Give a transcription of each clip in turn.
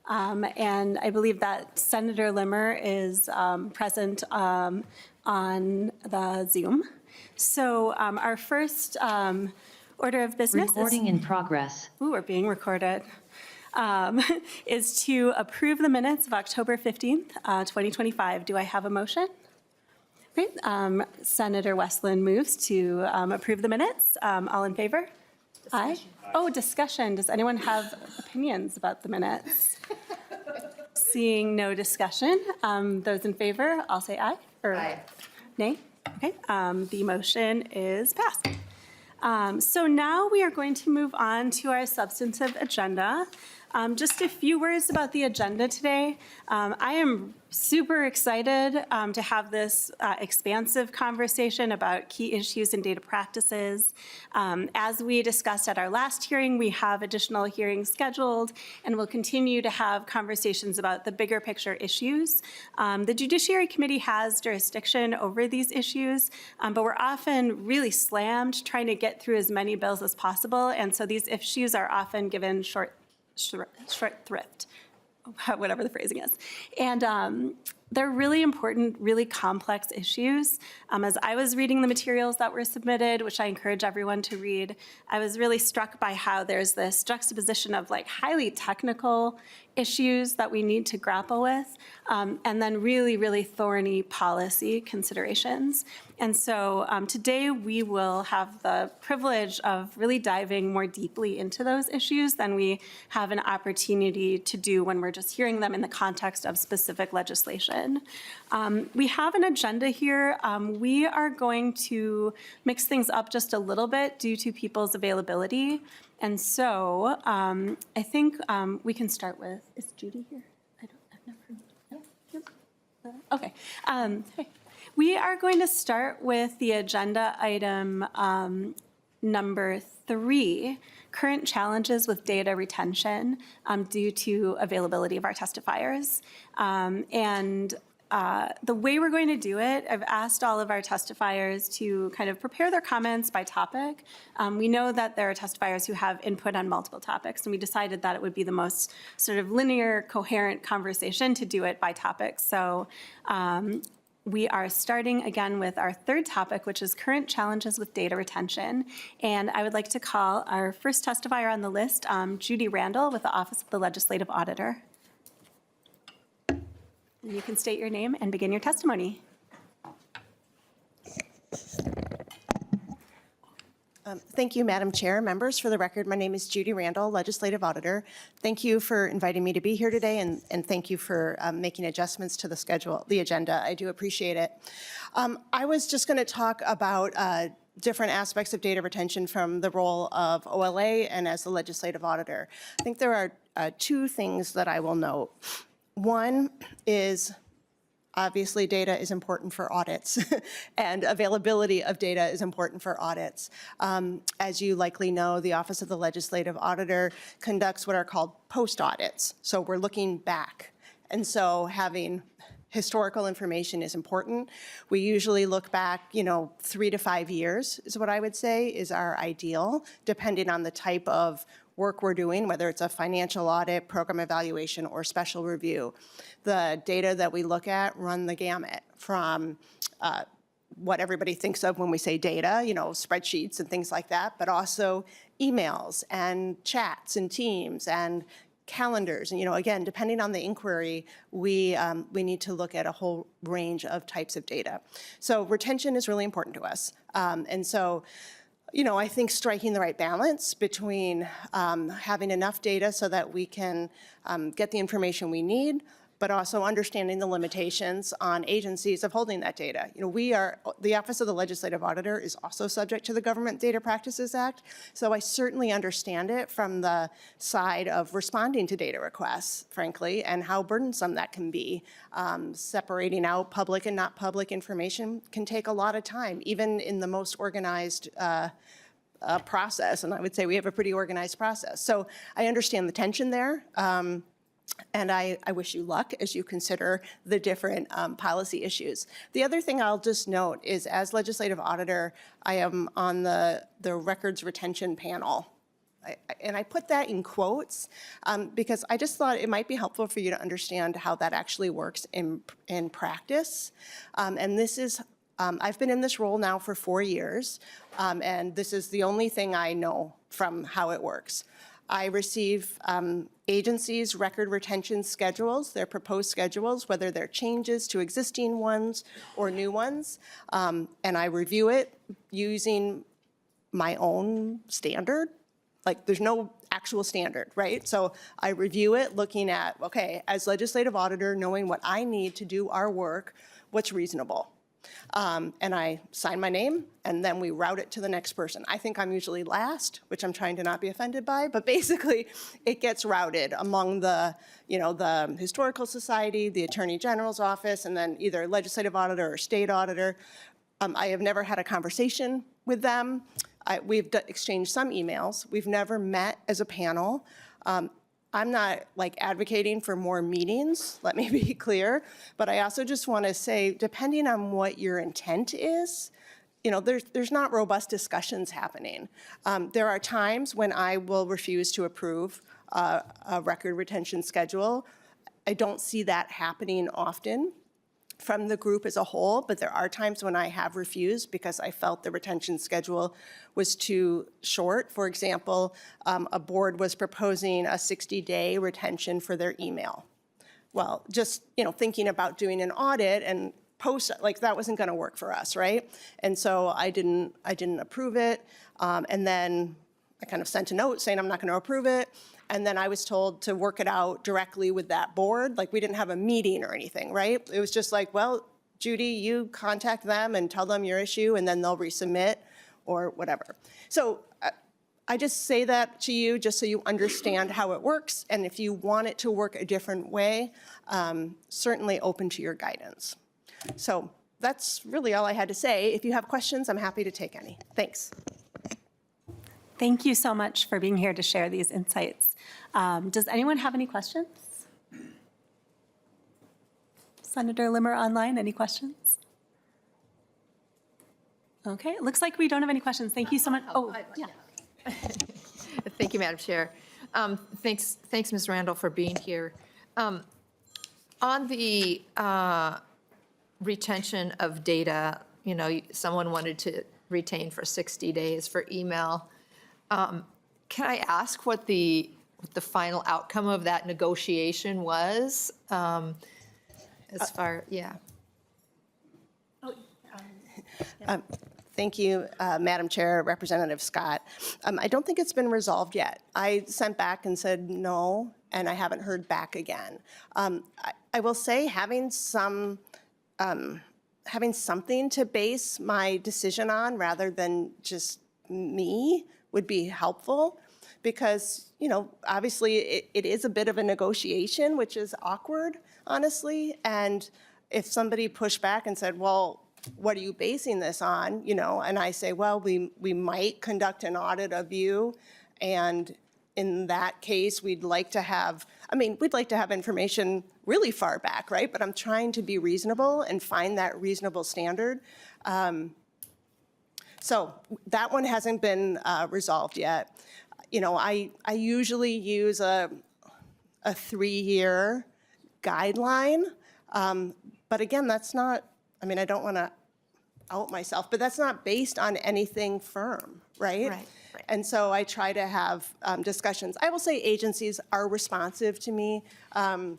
And I believe that Senator Limmer is present on the Zoom. So our first order of business Recording in progress. Ooh, we're being recorded. Is to approve the minutes of October 15th, 2025. Do I have a motion? Great. Senator Westland moves to approve the minutes. All in favor? Aye. Oh, discussion. Does anyone have opinions about the minutes? Seeing no discussion, those in favor, I'll say aye. Or aye. Nay? Okay. The motion is passed. So now we are going to move on to our substantive agenda. Just a few words about the agenda today. I am super excited to have this expansive conversation about key issues in data practices. As we discussed at our last hearing, we have additional hearings scheduled, and we'll continue to have conversations about the bigger picture issues. The Judiciary Committee has jurisdiction over these issues, but we're often really slammed trying to get through as many bills as possible, and so these issues are often given short thrift, whatever the phrasing is. And they're really important, really complex issues. As I was reading the materials that were submitted, which I encourage everyone to read, I was really struck by how there's this juxtaposition of like highly technical issues that we need to grapple with, and then really, really thorny policy considerations. And so today we will have the privilege of really diving more deeply into those issues than we have an opportunity to do when we're just hearing them in the context of specific legislation. We have an agenda here. We are going to mix things up just a little bit due to people's availability. And so I think we can start with, is Judy here? I've never, no? Okay. Hey. We are going to start with the agenda item number 3, current challenges with data retention due to availability of our testifiers. The way we're going to do it, I've asked all of our testifiers to kind of prepare their comments by topic. We know that there are testifiers who have input on multiple topics, and we decided that it would be the most sort of linear, coherent conversation to do it by topic. So we are starting again with our third topic, which is current challenges with data retention. And I would like to call our first testifier on the list, Judy Randall with the Office of the Legislative Auditor. You can state your name and begin your testimony. Thank you, Madam Chair. Members, for the record, my name is Judy Randall, Legislative Auditor. Thank you for inviting me to be here today, and thank you for making adjustments to the schedule, the agenda. I do appreciate it. I was just going to talk about different aspects of data retention from the role of OLA and as the Legislative Auditor. I think there are 2 things that I will note. One is, obviously, data is important for audits, and availability of data is important for audits. As you likely know, the Office of the Legislative Auditor conducts what are called post-audits. So we're looking back. And so having historical information is important. We usually look back, 3 to 5 years is what I would say is our ideal, depending on the type of work we're doing, whether it's a financial audit, program evaluation, or special review. The data that we look at run the gamut from what everybody thinks of when we say data, spreadsheets and things like that, but also emails and chats and Teams and calendars. And, again, depending on the inquiry, we need to look at a whole range of types of data. So retention is really important to us. And so, I think striking the right balance between having enough data so that we can get the information we need, but also understanding the limitations on agencies of holding that data. The Office of the Legislative Auditor is also subject to the Government Data Practices Act, so I certainly understand it from the side of responding to data requests, frankly, and how burdensome that can be. Separating out public and not public information can take a lot of time, even in the most organized process, and I would say we have a pretty organized process. So I understand the tension there. And I wish you luck as you consider the different policy issues. The other thing I'll just note is, as Legislative Auditor, I am on the records retention panel. and I put that in quotes because I just thought it might be helpful for you to understand how that actually works in practice. And this is, I've been in this role now for 4 years, and this is the only thing I know from how it works. I receive agencies' record retention schedules, their proposed schedules, whether they're changes to existing ones or new ones, and I review it using my own standard. Like, there's no actual standard, right? So I review it looking at, okay, as legislative auditor, knowing what I need to do our work, what's reasonable? And I sign my name, and then we route it to the next person. I think I'm usually last, which I'm trying to not be offended by, but basically it gets routed among the, the Historical Society, the Attorney General's office, and then either legislative auditor or state auditor. I have never had a conversation with them. We've exchanged some emails. We've never met as a panel. I'm not advocating for more meetings, let me be clear, but I also just want to say, depending on what your intent is, there's not robust discussions happening. There are times when I will refuse to approve a record retention schedule. I don't see that happening often from the group as a whole, but there are times when I have refused because I felt the retention schedule was too short. For example, a board was proposing a 60-day retention for their email. Well, just thinking about doing an audit and post, that wasn't going to work for us, right? And so I didn't approve it, and then I kind of sent a note saying I'm not going to approve it. And then I was told to work it out directly with that board. We didn't have a meeting or anything, right? It was just well, Judy, you contact them and tell them your issue, and then they'll resubmit or whatever. So I just say that to you just so you understand how it works. And if you want it to work a different way, certainly open to your guidance. So that's really all I had to say. If you have questions, I'm happy to take any. Thanks. Thank you so much for being here to share these insights. Does anyone have any questions? Senator Limmer online, any questions? Okay, it looks like we don't have any questions. Thank you so much. Oh, yeah. Thank you, Madam Chair. Thanks, Ms. Randall, for being here. On the retention of data, someone wanted to retain for 60 days for email. Can I ask what the final outcome of that negotiation was? As far, yeah. Thank you, Madam Chair, Representative Scott. I don't think it's been resolved yet. I sent back and said no, and I haven't heard back again. I will say having something to base my decision on rather than just me would be helpful because, obviously it is a bit of a negotiation, which is awkward, honestly. And if somebody pushed back and said, well, what are you basing this on? And I say, well, we might conduct an audit of you. And in that case, we'd like to have information really far back, right? But I'm trying to be reasonable and find that reasonable standard. So that one hasn't been resolved yet. I usually use a 3-year guideline, but again, that's not, I don't want to out myself, but that's not based on anything firm, right? Right. And so I try to have discussions. I will say agencies are responsive to me and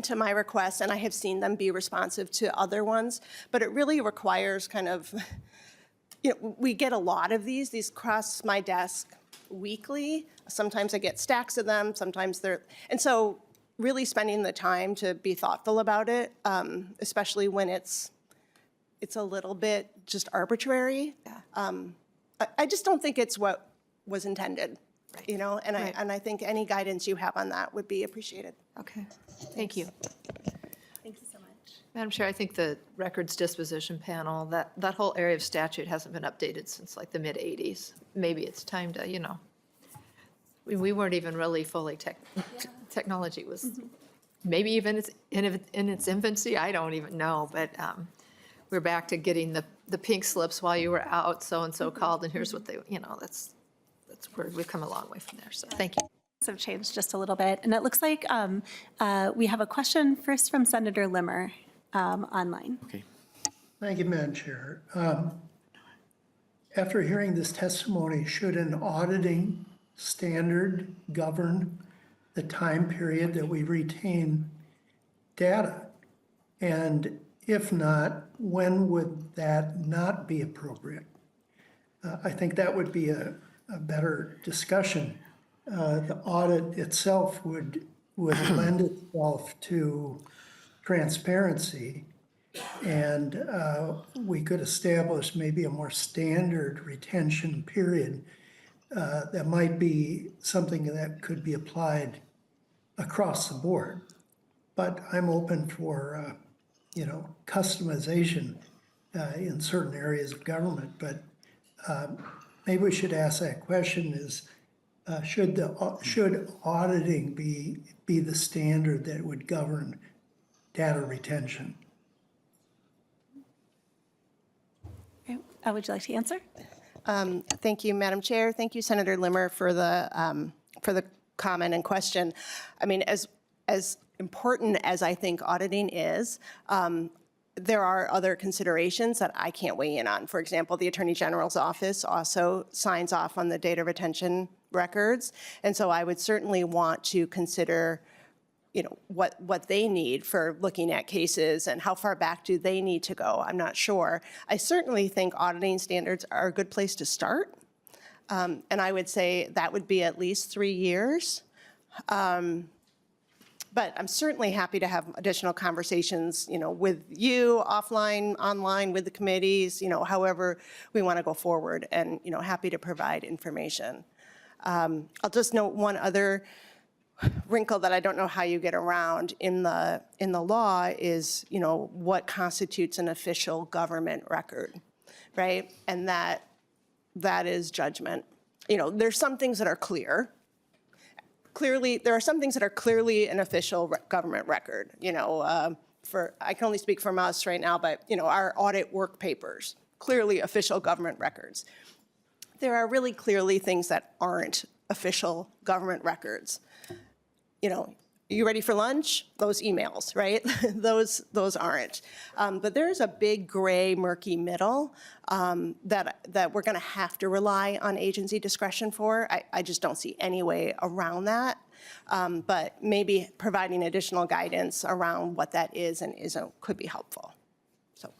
to my requests, and I have seen them be responsive to other ones, but it really requires kind of, we get a lot of these cross my desk weekly. Sometimes I get stacks of them, sometimes and so really spending the time to be thoughtful about it, especially when it's a little bit just arbitrary. Yeah. I just don't think it's what was intended, Right. And Right. I think any guidance you have on that would be appreciated. Okay, thank you. Thank you so much. Madam Chair, I think the records disposition panel, that whole area of statute hasn't been updated since the mid-'80s. Maybe it's time to, we weren't even really fully technology was maybe even in its infancy, I don't even know, but we're back to getting the pink slips while you were out, so-and-so called, and here's what they, that's we've come a long way from there, so thank you. Have changed just a little bit. And it looks like we have a question first from Senator Limmer online. Okay. Thank you, Madam Chair. After hearing this testimony, should an auditing standard govern the time period that we retain data? And if not, when would that not be appropriate? I think that would be a better discussion. The audit itself would lend itself to transparency, and we could establish maybe a more standard retention period that might be something that could be applied across the board. But I'm open for, customization in certain areas of government. But maybe we should ask that question: should auditing be the standard that would govern data retention? Okay. Would you like to answer? Thank you, Madam Chair. Thank you, Senator Limmer, for the comment and question. I mean, as important as I think auditing is, there are other considerations that I can't weigh in on. For example, the Attorney General's office also signs off on the data retention records, and so I would certainly want to consider, what they need for looking at cases and how far back do they need to go. I'm not sure. I certainly think auditing standards are a good place to start, and I would say that would be at least 3 years. But I'm certainly happy to have additional conversations, with you, offline, online, with the committees, however we want to go forward, and, happy to provide information. I'll just note one other wrinkle that I don't know how you get around in the law is, what constitutes an official government record, right? And that is judgment. There's some things that are clear. Clearly, there are some things that are clearly an official government record. I can only speak from us right now, but our audit work papers, clearly official government records. There are really clearly things that aren't official government records. You ready for lunch? Those emails, right? those aren't. But there's a big gray, murky middle that we're going to have to rely on agency discretion for. I just don't see any way around that. But maybe providing additional guidance around what that is and isn't could be helpful. So.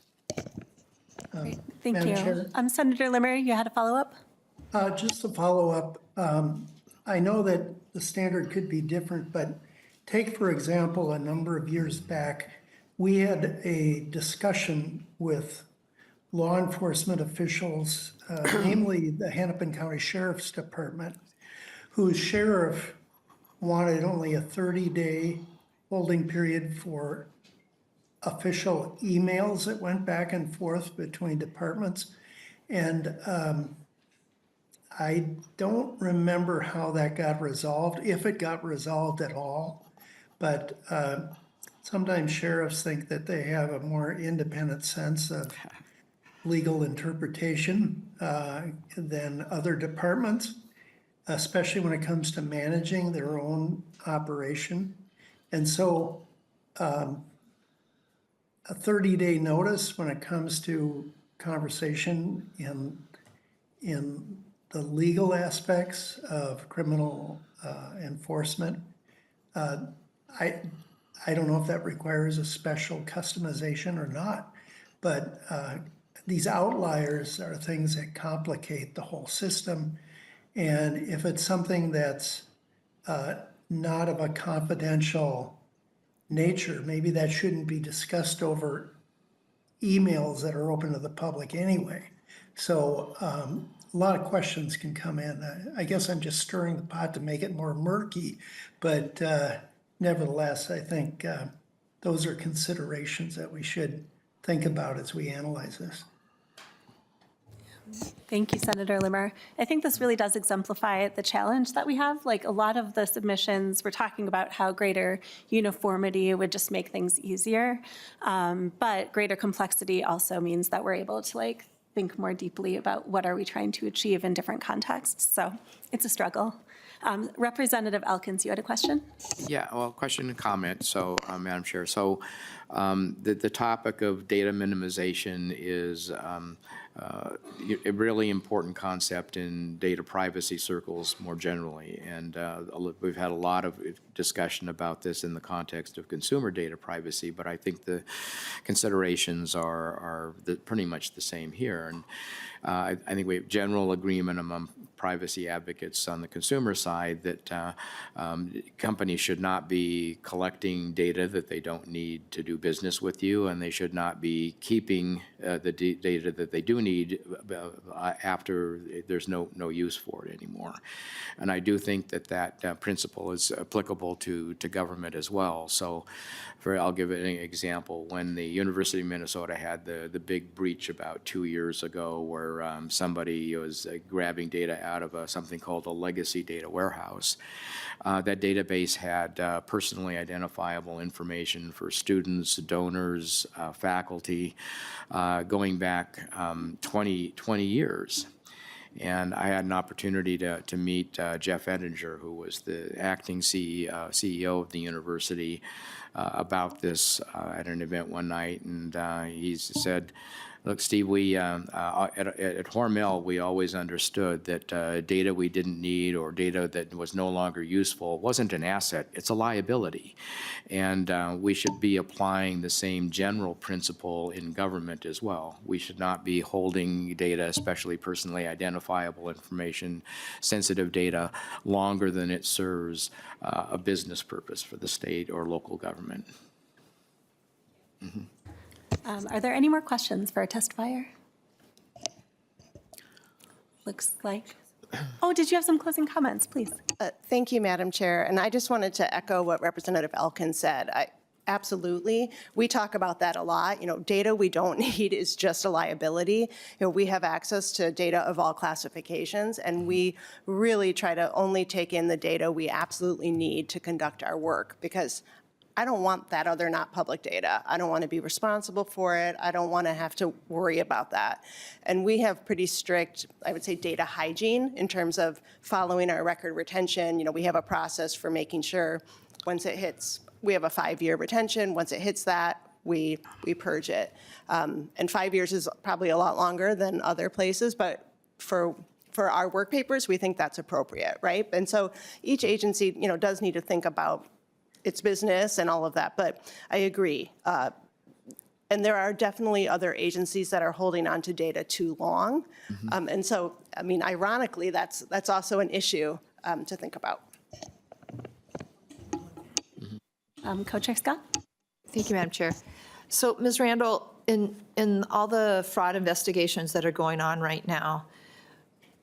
Great. Thank Madam you. Chair? Senator Limmer, you had a follow-up? Just to follow up, I know that the standard could be different, but take, for example, a number of years back, we had a discussion with law enforcement officials, namely the Hennepin County Sheriff's Department, whose sheriff wanted only a 30-day holding period for official emails that went back and forth between departments. And I don't remember how that got resolved, if it got resolved at all. But sometimes sheriffs think that they have a more independent sense of legal interpretation than other departments, especially when it comes to managing their own operation. And so a 30-day notice when it comes to conversation in the legal aspects of criminal enforcement, I don't know if that requires a special customization or not, but these outliers are things that complicate the whole system. And if it's something that's not of a confidential nature, maybe that shouldn't be discussed over emails that are open to the public anyway. So a lot of questions can come in. I guess I'm just stirring the pot to make it more murky, but nevertheless, I think those are considerations that we should think about as we analyze this. Thank you, Senator Limmer. I think this really does exemplify the challenge that we have. Like a lot of the submissions, we're talking about how greater uniformity would just make things easier. But greater complexity also means that we're able to think more deeply about what are we trying to achieve in different contexts. So it's a struggle. Representative Elkins, you had a question? Yeah, well, question and comment, so, Madam Chair. So the topic of data minimization is a really important concept in data privacy circles more generally. And we've had a lot of discussion about this in the context of consumer data privacy, but I think the considerations are pretty much the same here. And I think we have general agreement among privacy advocates on the consumer side that companies should not be collecting data that they don't need to do business with you, and they should not be keeping the data that they do need after there's no use for it anymore. And I do think that principle is applicable to government as well. So I'll give an example. When the University of Minnesota had the big breach about 2 years ago where somebody was grabbing data out of something called a legacy data warehouse, that database had personally identifiable information for students, donors, faculty, going back 20 years. And I had an opportunity to meet Jeff Ettinger, who was the acting CEO of the university, about this at an event one night. And he said, look, Steve, we at Hormel, we always understood that data we didn't need or data that was no longer useful wasn't an asset, it's a liability. And we should be applying the same general principle in government as well. We should not be holding data, especially personally identifiable information, sensitive data, longer than it serves a business purpose for the state or local government. Mm-hmm. Are there any more questions for our testifier? Looks like. Oh, did you have some closing comments, please? Thank you, Madam Chair. And I just wanted to echo what Representative Elkins said. Absolutely. We talk about that a lot. Data we don't need is just a liability. We have access to data of all classifications, and we really try to only take in the data we absolutely need to conduct our work, because I don't want that other not public data. I don't want to be responsible for it. I don't want to have to worry about that. And we have pretty strict, I would say, data hygiene in terms of following our record retention. We have a process for making sure once it hits, we have a 5-year retention. Once it hits that, we purge it. And 5 years is probably a lot longer than other places, but for our work papers, we think that's appropriate, right? And so each agency, does need to think about its business and all of that, but I agree. And there are definitely other agencies that are holding on to data too long. Mm-hmm. And so, ironically, that's also an issue to think about. Co-Chair Scott? Thank you, Madam Chair. So, Ms. Randall, in all the fraud investigations that are going on right now,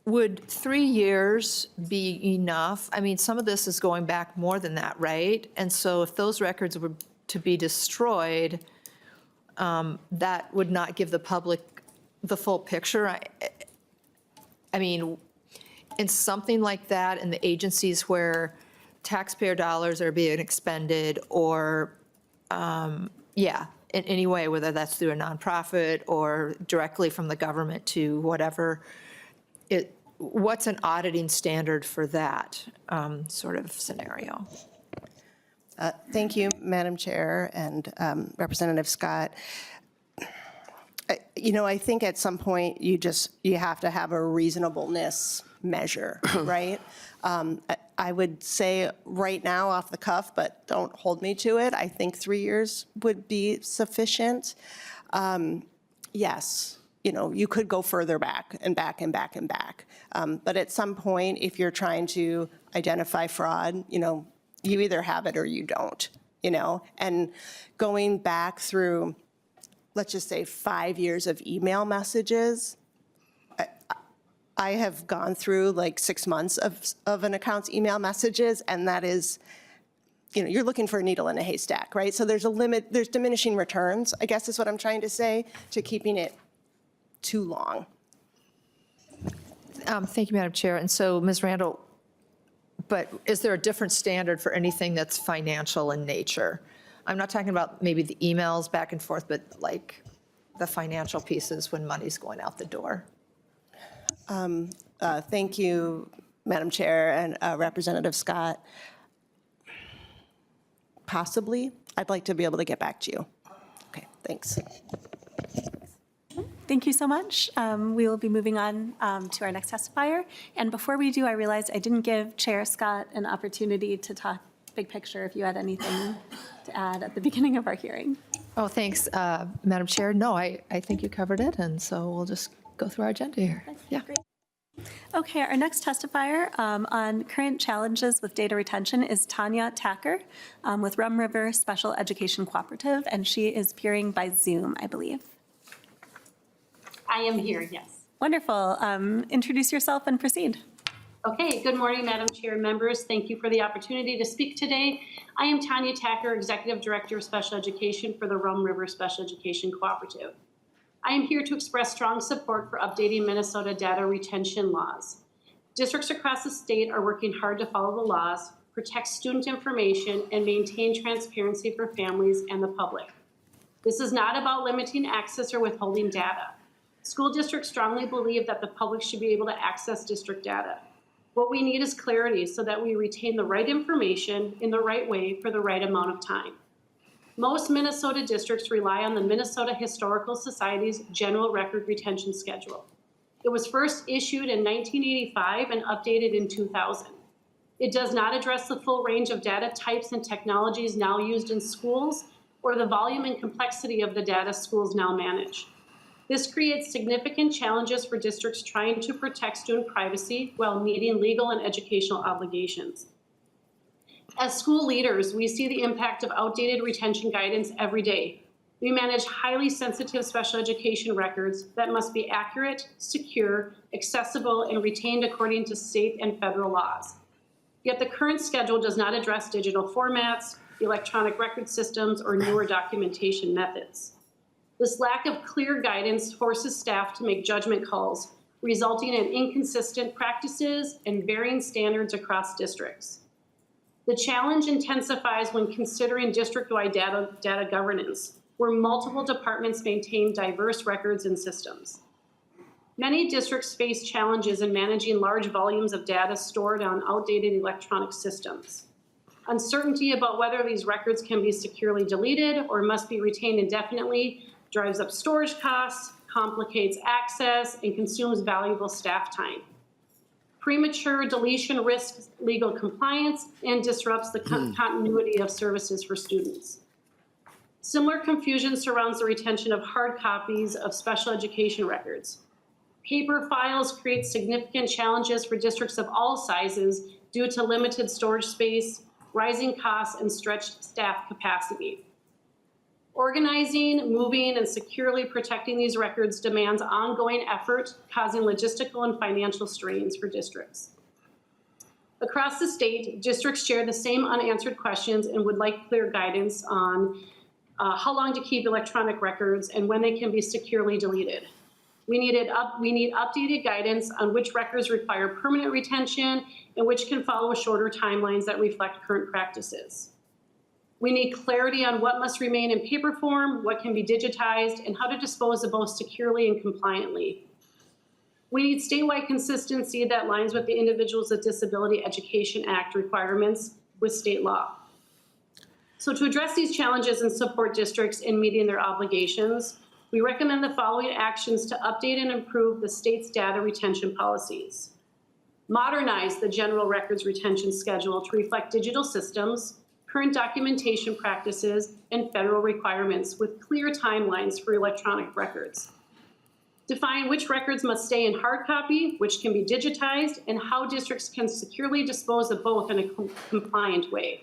would 3 years be enough? Some of this is going back more than that, right? And so if those records were to be destroyed, that would not give the public the full picture. In something like that, in the agencies where taxpayer dollars are being expended, or, in any way, whether that's through a nonprofit or directly from the government to whatever, what's an auditing standard for that sort of scenario? Thank you, Madam Chair and Representative Scott. I think at some point you have to have a reasonableness measure, right? I would say right now off the cuff, but don't hold me to it, I think 3 years would be sufficient. Yes. You could go further back and back and back and back. But at some point, if you're trying to identify fraud, you either have it or you don't, And going back through, let's just say 5 years of email messages, I have gone through like 6 months of an account's email messages, and that is, you're looking for a needle in a haystack, right? So there's a limit, there's diminishing returns, I guess is what I'm trying to say, to keeping it too long. Thank you, Madam Chair. And so, Ms. Randall, but is there a different standard for anything that's financial in nature? I'm not talking about maybe the emails back and forth, but like the financial pieces when money's going out the door. Thank you, Madam Chair and Representative Scott. Possibly, I'd like to be able to get back to you. Okay, thanks. Thank you so much. We will be moving on to our next testifier. And before we do, I realized I didn't give Chair Scott an opportunity to talk big picture, if you had anything to add at the beginning of our hearing. Oh, thanks, Madam Chair. No, I think you covered it, and so we'll just go through our agenda here. Yeah. Great. Okay, our next testifier on current challenges with data retention is Tanya Tacker with Rum River Special Education Cooperative, and she is appearing by Zoom, I believe. I am here, yes. Wonderful. Introduce yourself and proceed. Okay, good morning, Madam Chair and members. Thank you for the opportunity to speak today. I am Tanya Tacker, Executive Director of Special Education for the Rum River Special Education Cooperative. I am here to express strong support for updating Minnesota data retention laws. Districts across the state are working hard to follow the laws, protect student information, and maintain transparency for families and the public. This is not about limiting access or withholding data. School districts strongly believe that the public should be able to access district data. What we need is clarity so that we retain the right information in the right way for the right amount of time. Most Minnesota districts rely on the Minnesota Historical Society's General Record Retention Schedule. It was first issued in 1985 and updated in 2000. It does not address the full range of data types and technologies now used in schools or the volume and complexity of the data schools now manage. This creates significant challenges for districts trying to protect student privacy while meeting legal and educational obligations. As school leaders, we see the impact of outdated retention guidance every day. We manage highly sensitive special education records that must be accurate, secure, accessible, and retained according to state and federal laws. Yet the current schedule does not address digital formats, electronic record systems, or newer documentation methods. This lack of clear guidance forces staff to make judgment calls, resulting in inconsistent practices and varying standards across districts. The challenge intensifies when considering district-wide data governance, where multiple departments maintain diverse records and systems. Many districts face challenges in managing large volumes of data stored on outdated electronic systems. Uncertainty about whether these records can be securely deleted or must be retained indefinitely drives up storage costs, complicates access, and consumes valuable staff time. Premature deletion risks legal compliance and disrupts the continuity of services for students. Similar confusion surrounds the retention of hard copies of special education records. Paper files create significant challenges for districts of all sizes due to limited storage space, rising costs, and stretched staff capacity. Organizing, moving, and securely protecting these records demands ongoing effort, causing logistical and financial strains for districts. Across the state, districts share the same unanswered questions and would like clear guidance on how long to keep electronic records and when they can be securely deleted. We need updated guidance on which records require permanent retention and which can follow shorter timelines that reflect current practices. We need clarity on what must remain in paper form, what can be digitized, and how to dispose of both securely and compliantly. We need statewide consistency that aligns with the Individuals with Disability Education Act requirements with state law. So to address these challenges and support districts in meeting their obligations, we recommend the following actions to update and improve the state's data retention policies. Modernize the general records retention schedule to reflect digital systems, current documentation practices, and federal requirements with clear timelines for electronic records. Define which records must stay in hard copy, which can be digitized, and how districts can securely dispose of both in a compliant way.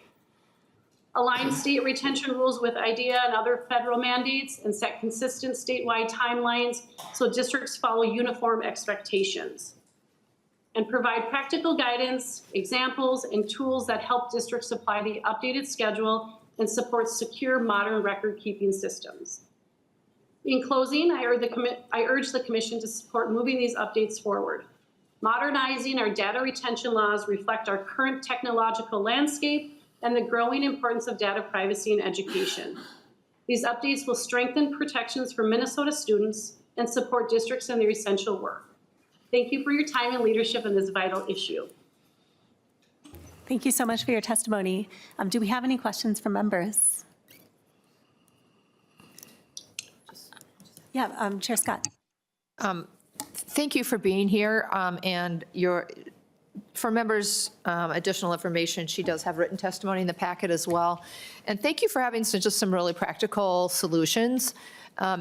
Align state retention rules with IDEA and other federal mandates, and set consistent statewide timelines so districts follow uniform expectations. And provide practical guidance, examples, and tools that help districts apply the updated schedule and support secure, modern record-keeping systems. In closing, I urge the Commission to support moving these updates forward. Modernizing our data retention laws reflect our current technological landscape and the growing importance of data privacy in education. These updates will strengthen protections for Minnesota students and support districts in their essential work. Thank you for your time and leadership in this vital issue. Thank you so much for your testimony. Do we have any questions from members? Yeah, Chair Scott. Thank you for being here, and for members, additional information, she does have written testimony in the packet as well. And thank you for having just some really practical solutions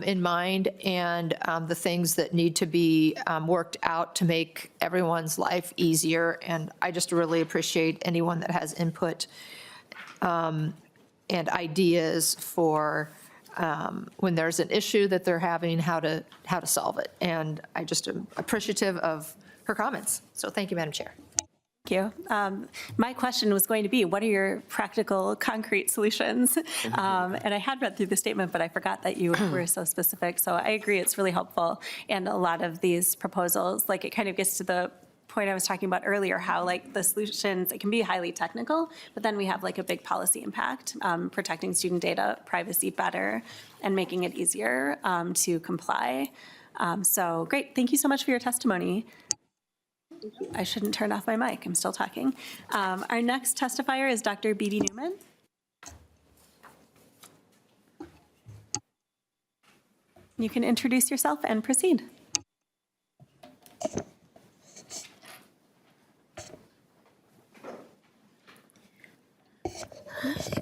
in mind, and the things that need to be worked out to make everyone's life easier. And I just really appreciate anyone that has input and ideas for when there's an issue that they're having, how to solve it. And I just am appreciative of her comments. So thank you, Madam Chair. Thank you. My question was going to be, what are your practical, concrete solutions? And I had read through the statement, but I forgot that you were so specific. So I agree, it's really helpful. And a lot of these proposals, like it kind of gets to the point I was talking about earlier, how like the solutions, it can be highly technical, but then we have like a big policy impact, protecting student data privacy better and making it easier to comply. So great, thank you so much for your testimony. I shouldn't turn off my mic, I'm still talking. Our next testifier is Dr. B.B. Newman. You can introduce yourself and proceed.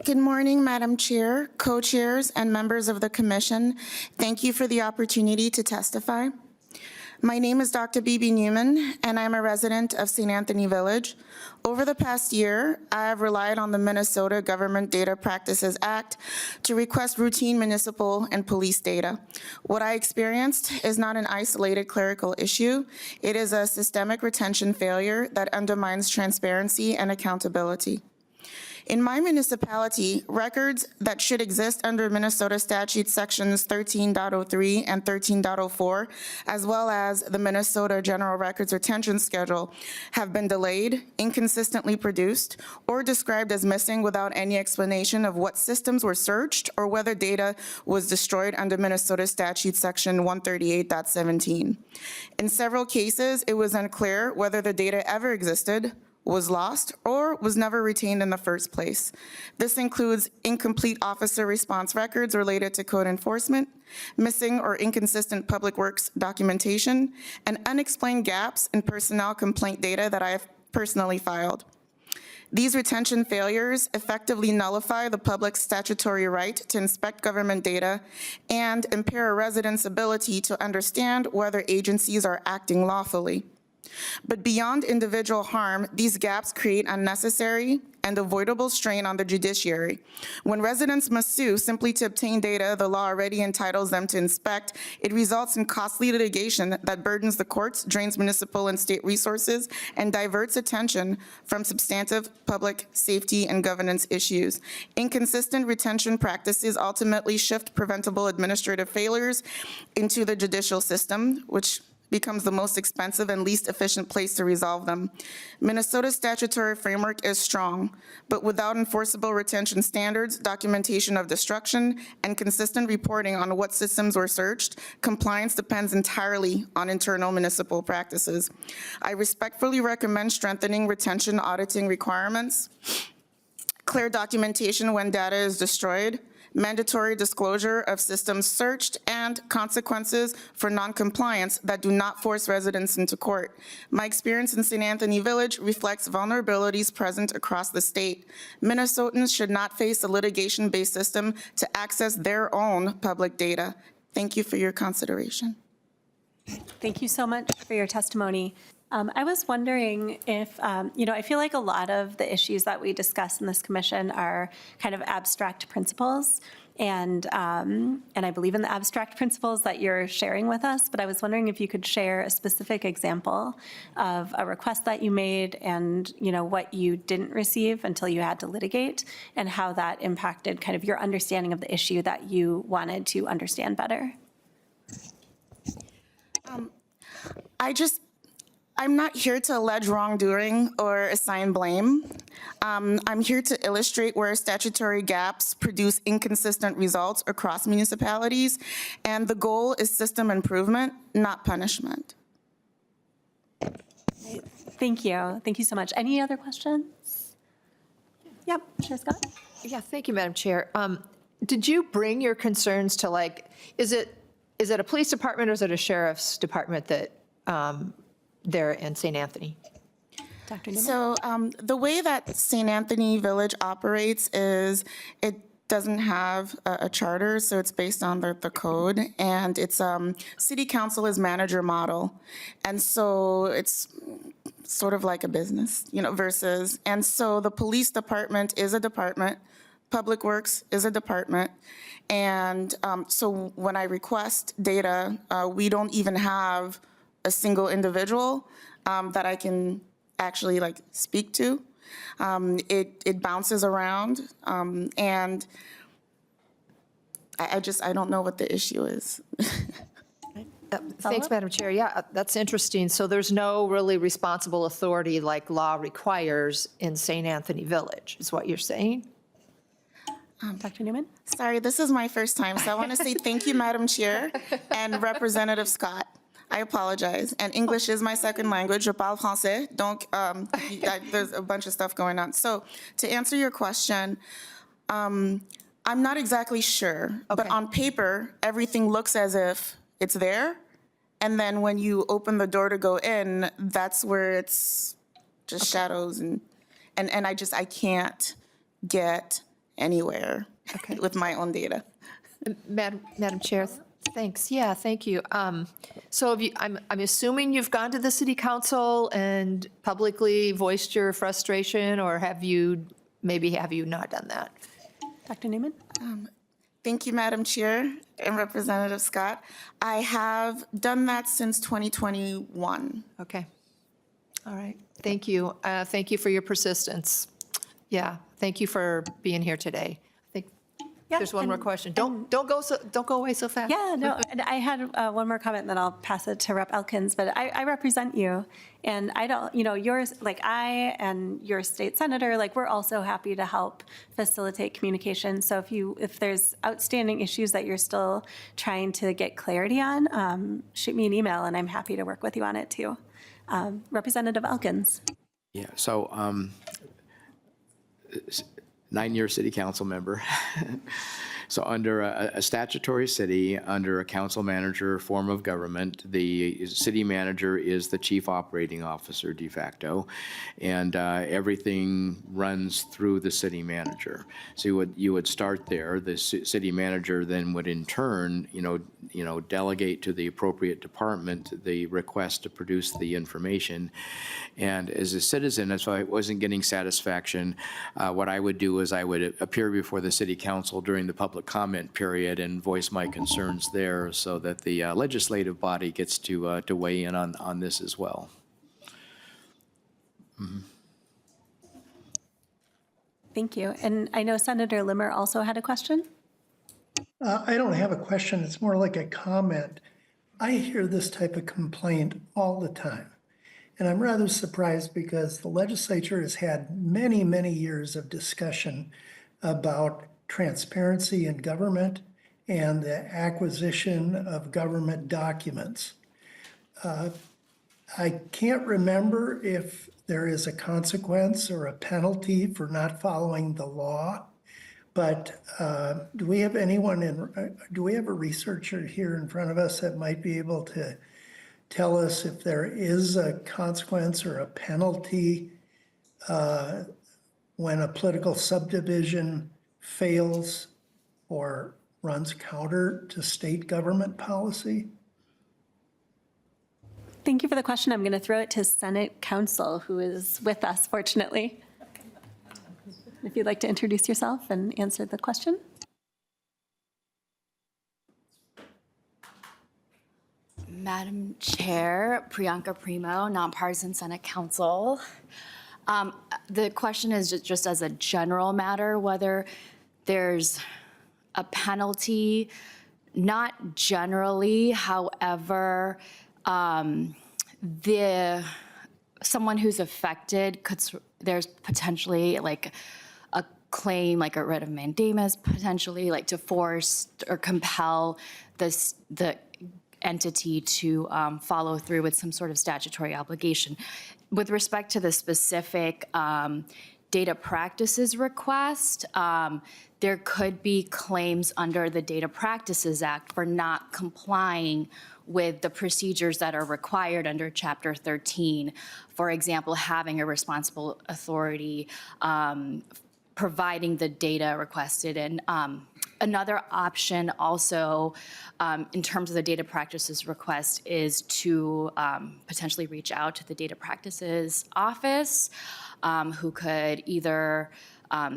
Good morning, Madam Chair, co-chairs, and members of the commission. Thank you for the opportunity to testify. My name is Dr. B.B. Newman, and I'm a resident of St. Anthony Village. Over the past year, I have relied on the Minnesota Government Data Practices Act to request routine municipal and police data. What I experienced is not an isolated clerical issue. It is a systemic retention failure that undermines transparency and accountability. In my municipality, records that should exist under Minnesota statute sections 13.03 and 13.04, as well as the Minnesota General Records Retention Schedule, have been delayed, inconsistently produced, or described as missing without any explanation of what systems were searched or whether data was destroyed under Minnesota statute section 138.17. In several cases, it was unclear whether the data ever existed, was lost, or was never retained in the first place. This includes incomplete officer response records related to code enforcement, missing or inconsistent public works documentation, and unexplained gaps in personnel complaint data that I have personally filed. These retention failures effectively nullify the public's statutory right to inspect government data and impair a resident's ability to understand whether agencies are acting lawfully. But beyond individual harm, these gaps create unnecessary and avoidable strain on the judiciary. When residents must sue simply to obtain data the law already entitles them to inspect, it results in costly litigation that burdens the courts, drains municipal and state resources, and diverts attention from substantive public safety and governance issues. Inconsistent retention practices ultimately shift preventable administrative failures into the judicial system, which becomes the most expensive and least efficient place to resolve them. Minnesota's statutory framework is strong, but without enforceable retention standards, documentation of destruction, and consistent reporting on what systems were searched, compliance depends entirely on internal municipal practices. I respectfully recommend strengthening retention auditing requirements, clear documentation when data is destroyed, mandatory disclosure of systems searched, and consequences for noncompliance that do not force residents into court. My experience in St. Anthony Village reflects vulnerabilities present across the state. Minnesotans should not face a litigation-based system to access their own public data. Thank you for your consideration. Thank you so much for your testimony. I was wondering if, I feel like a lot of the issues that we discuss in this commission are kind of abstract principles, and I believe in the abstract principles that you're sharing with us, but I was wondering if you could share a specific example of a request that you made and, what you didn't receive until you had to litigate, and how that impacted kind of your understanding of the issue that you wanted to I'm not here to allege wrongdoing or assign blame. I'm here to illustrate where statutory gaps produce inconsistent results across municipalities, and the goal is system improvement, not punishment. Thank you. Thank you so much. Any other questions? Yep, Chair Scott? Yeah, thank you, Madam Chair. Did you bring your concerns to, like, is it a police department or is it a sheriff's department that they're in St. Anthony? Dr. Newman? So the way that St. Anthony Village operates is it doesn't have a charter, so it's based on the code, and it's city council is manager model, and so it's sort of like a business, versus, and so the police department is a department, public works is a department, and so when I request data, we don't even have a single individual that I can actually speak to. It bounces around, and I don't know what the issue is. Thanks, Madam Chair. Yeah, that's interesting. So there's no really responsible authority like law requires in St. Anthony Village, is what you're saying? Dr. Newman? Sorry, this is my first time, so I want to say thank you, Madam Chair, and Representative Scott. I apologize. And English is my second language. Je parle français. Donc, there's a bunch of stuff going on. So to answer your question, I'm not exactly sure, but on paper, everything looks as if it's there. And then when you open the door to go in, that's where it's just shadows. And I can't get anywhere with my own data. Madam Chair, thanks. Yeah, thank you. So I'm assuming you've gone to the city council and publicly voiced your frustration, or have you not done that? Dr. Newman? Thank you, Madam Chair and Representative Scott. I have done that since 2021. Okay. All right. Thank you. Thank you for your persistence. Yeah, thank you for being here today. I think there's one more question. Don't go away so fast. Yeah, no, and I had one more comment, and then I'll pass it to Rep. Elkins, but I represent you, and I don't, yours, I and your state senator, we're also happy to help facilitate communication. So if there's outstanding issues that you're still trying to get clarity on, shoot me an email, and I'm happy to work with you on it too. Representative Elkins. Yeah, so 9-year city council member. So under a statutory city, under a council manager form of government, the city manager is the chief operating officer de facto, and everything runs through the city manager. So you would start there. The city manager then would in turn, delegate to the appropriate department the request to produce the information. And as a citizen, if I wasn't getting satisfaction, what I would do is I would appear before the city council during the public comment period and voice my concerns there, so that the legislative body gets to weigh in on this as well. Mm-hmm. Thank you. And I know Senator Limmer also had a question. I don't have a question. It's more like a comment. I hear this type of complaint all the time. And I'm rather surprised because the legislature has had many, many years of discussion about transparency in government and the acquisition of government documents. I can't remember if there is a consequence or a penalty for not following the law, but do we have a researcher here in front of us that might be able to tell us if there is a consequence or a penalty when a political subdivision fails or runs counter to state government policy? Thank you for the question. I'm going to throw it to Senate Counsel, who is with us, fortunately. If you'd like to introduce yourself and answer the question. Madam Chair, Priyanka Primo, Nonpartisan Senate Counsel. The question is just as a general matter, whether there's a penalty, not generally, however, someone who's affected there's potentially like a claim, like a writ of mandamus, potentially like to force or compel the entity to follow through with some sort of statutory obligation. With respect to the specific data practices request, there could be claims under the Data Practices Act for not complying with the procedures that are required under Chapter 13. For example, having a responsible authority, providing the data requested. And another option also, in terms of the data practices request, is to potentially reach out to the data practices office, who could either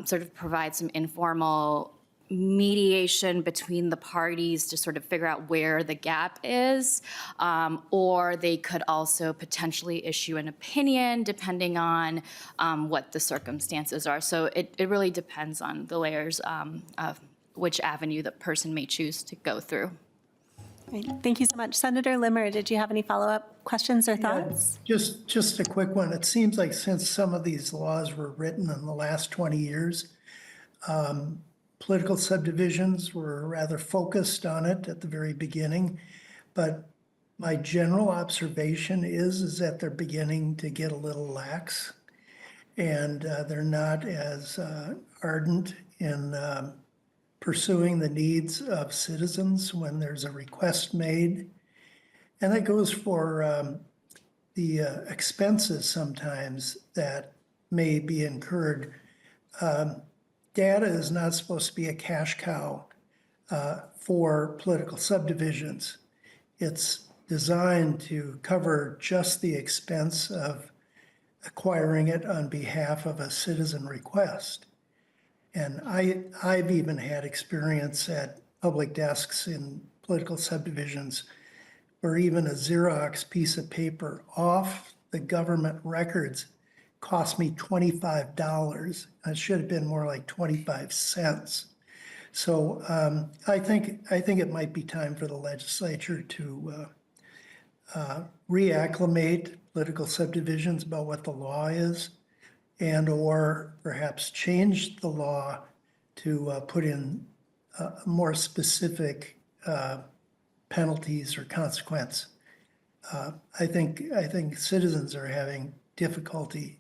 sort of provide some informal mediation between the parties to sort of figure out where the gap is, or they could also potentially issue an opinion depending on what the circumstances are. So it really depends on the layers of which avenue the person may choose to go through. Great. Thank you so much. Senator Limmer, did you have any follow-up questions or thoughts? Just a quick one. It seems like since some of these laws were written in the last 20 years, political subdivisions were rather focused on it at the very beginning. But my general observation is that they're beginning to get a little lax. And they're not as ardent in pursuing the needs of citizens when there's a request made. And that goes for the expenses sometimes that may be incurred. Data is not supposed to be a cash cow for political subdivisions. It's designed to cover just the expense of acquiring it on behalf of a citizen request. And I've even had experience at public desks in political subdivisions where even a Xerox piece of paper off the government records cost me $25. It should have been more like 25 cents. So I think it might be time for the legislature to reacclimate political subdivisions about what the law is, and or perhaps change the law to put in more specific penalties or consequence. I think citizens are having difficulty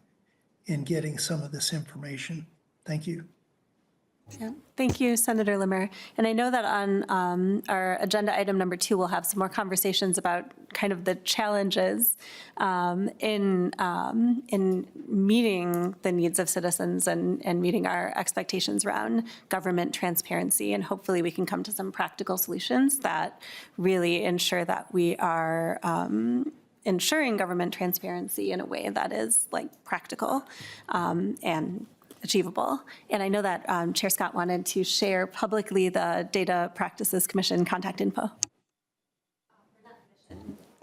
in getting some of this information. Thank you. Yeah. Thank you, Senator Limmer. And I know that on our agenda item number 2, we'll have some more conversations about kind of the challenges in meeting the needs of citizens and meeting our expectations around government transparency. And hopefully we can come to some practical solutions that really ensure that we are ensuring government transparency in a way that is like practical and achievable. And I know that Chair Scott wanted to share publicly the Data Practices Commission contact info.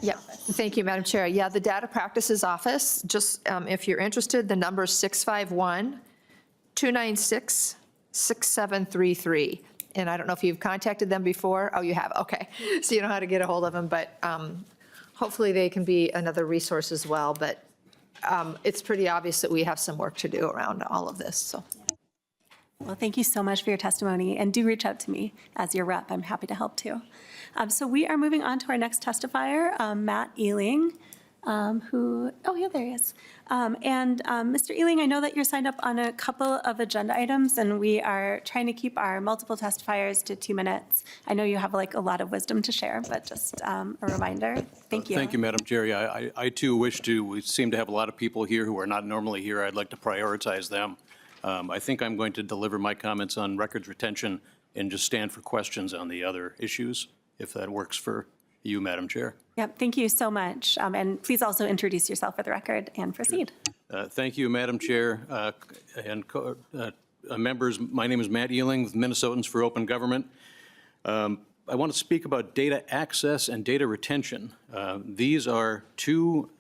Yeah, thank you, Madam Chair. Yeah, the Data Practices Office, just if you're interested, the number is 651-296-6733. And I don't know if you've contacted them before. Oh, you have, okay. So you know how to get a hold of them, but hopefully they can be another resource as well. But it's pretty obvious that we have some work to do around all of this, so. Well, thank you so much for your testimony, and do reach out to me as your rep. I'm happy to help too. So we are moving on to our next testifier, Matt Ealing, who, oh yeah, there he is. Mr. Ealing, I know that you're signed up on a couple of agenda items, and we are trying to keep our multiple testifiers to 2 minutes. I know you have like a lot of wisdom to share, but just a reminder. Thank you. Thank you, Madam Chair. Yeah, I too wish to, we seem to have a lot of people here who are not normally here. I'd like to prioritize them. I think I'm going to deliver my comments on records retention and just stand for questions on the other issues, if that works for you, Madam Chair. Yep, thank you so much. And please also introduce yourself for the record and proceed. Thank you, Madam Chair and members. My name is Matt Ealing with Minnesotans for Open Government. I want to speak about data access and data retention. These are two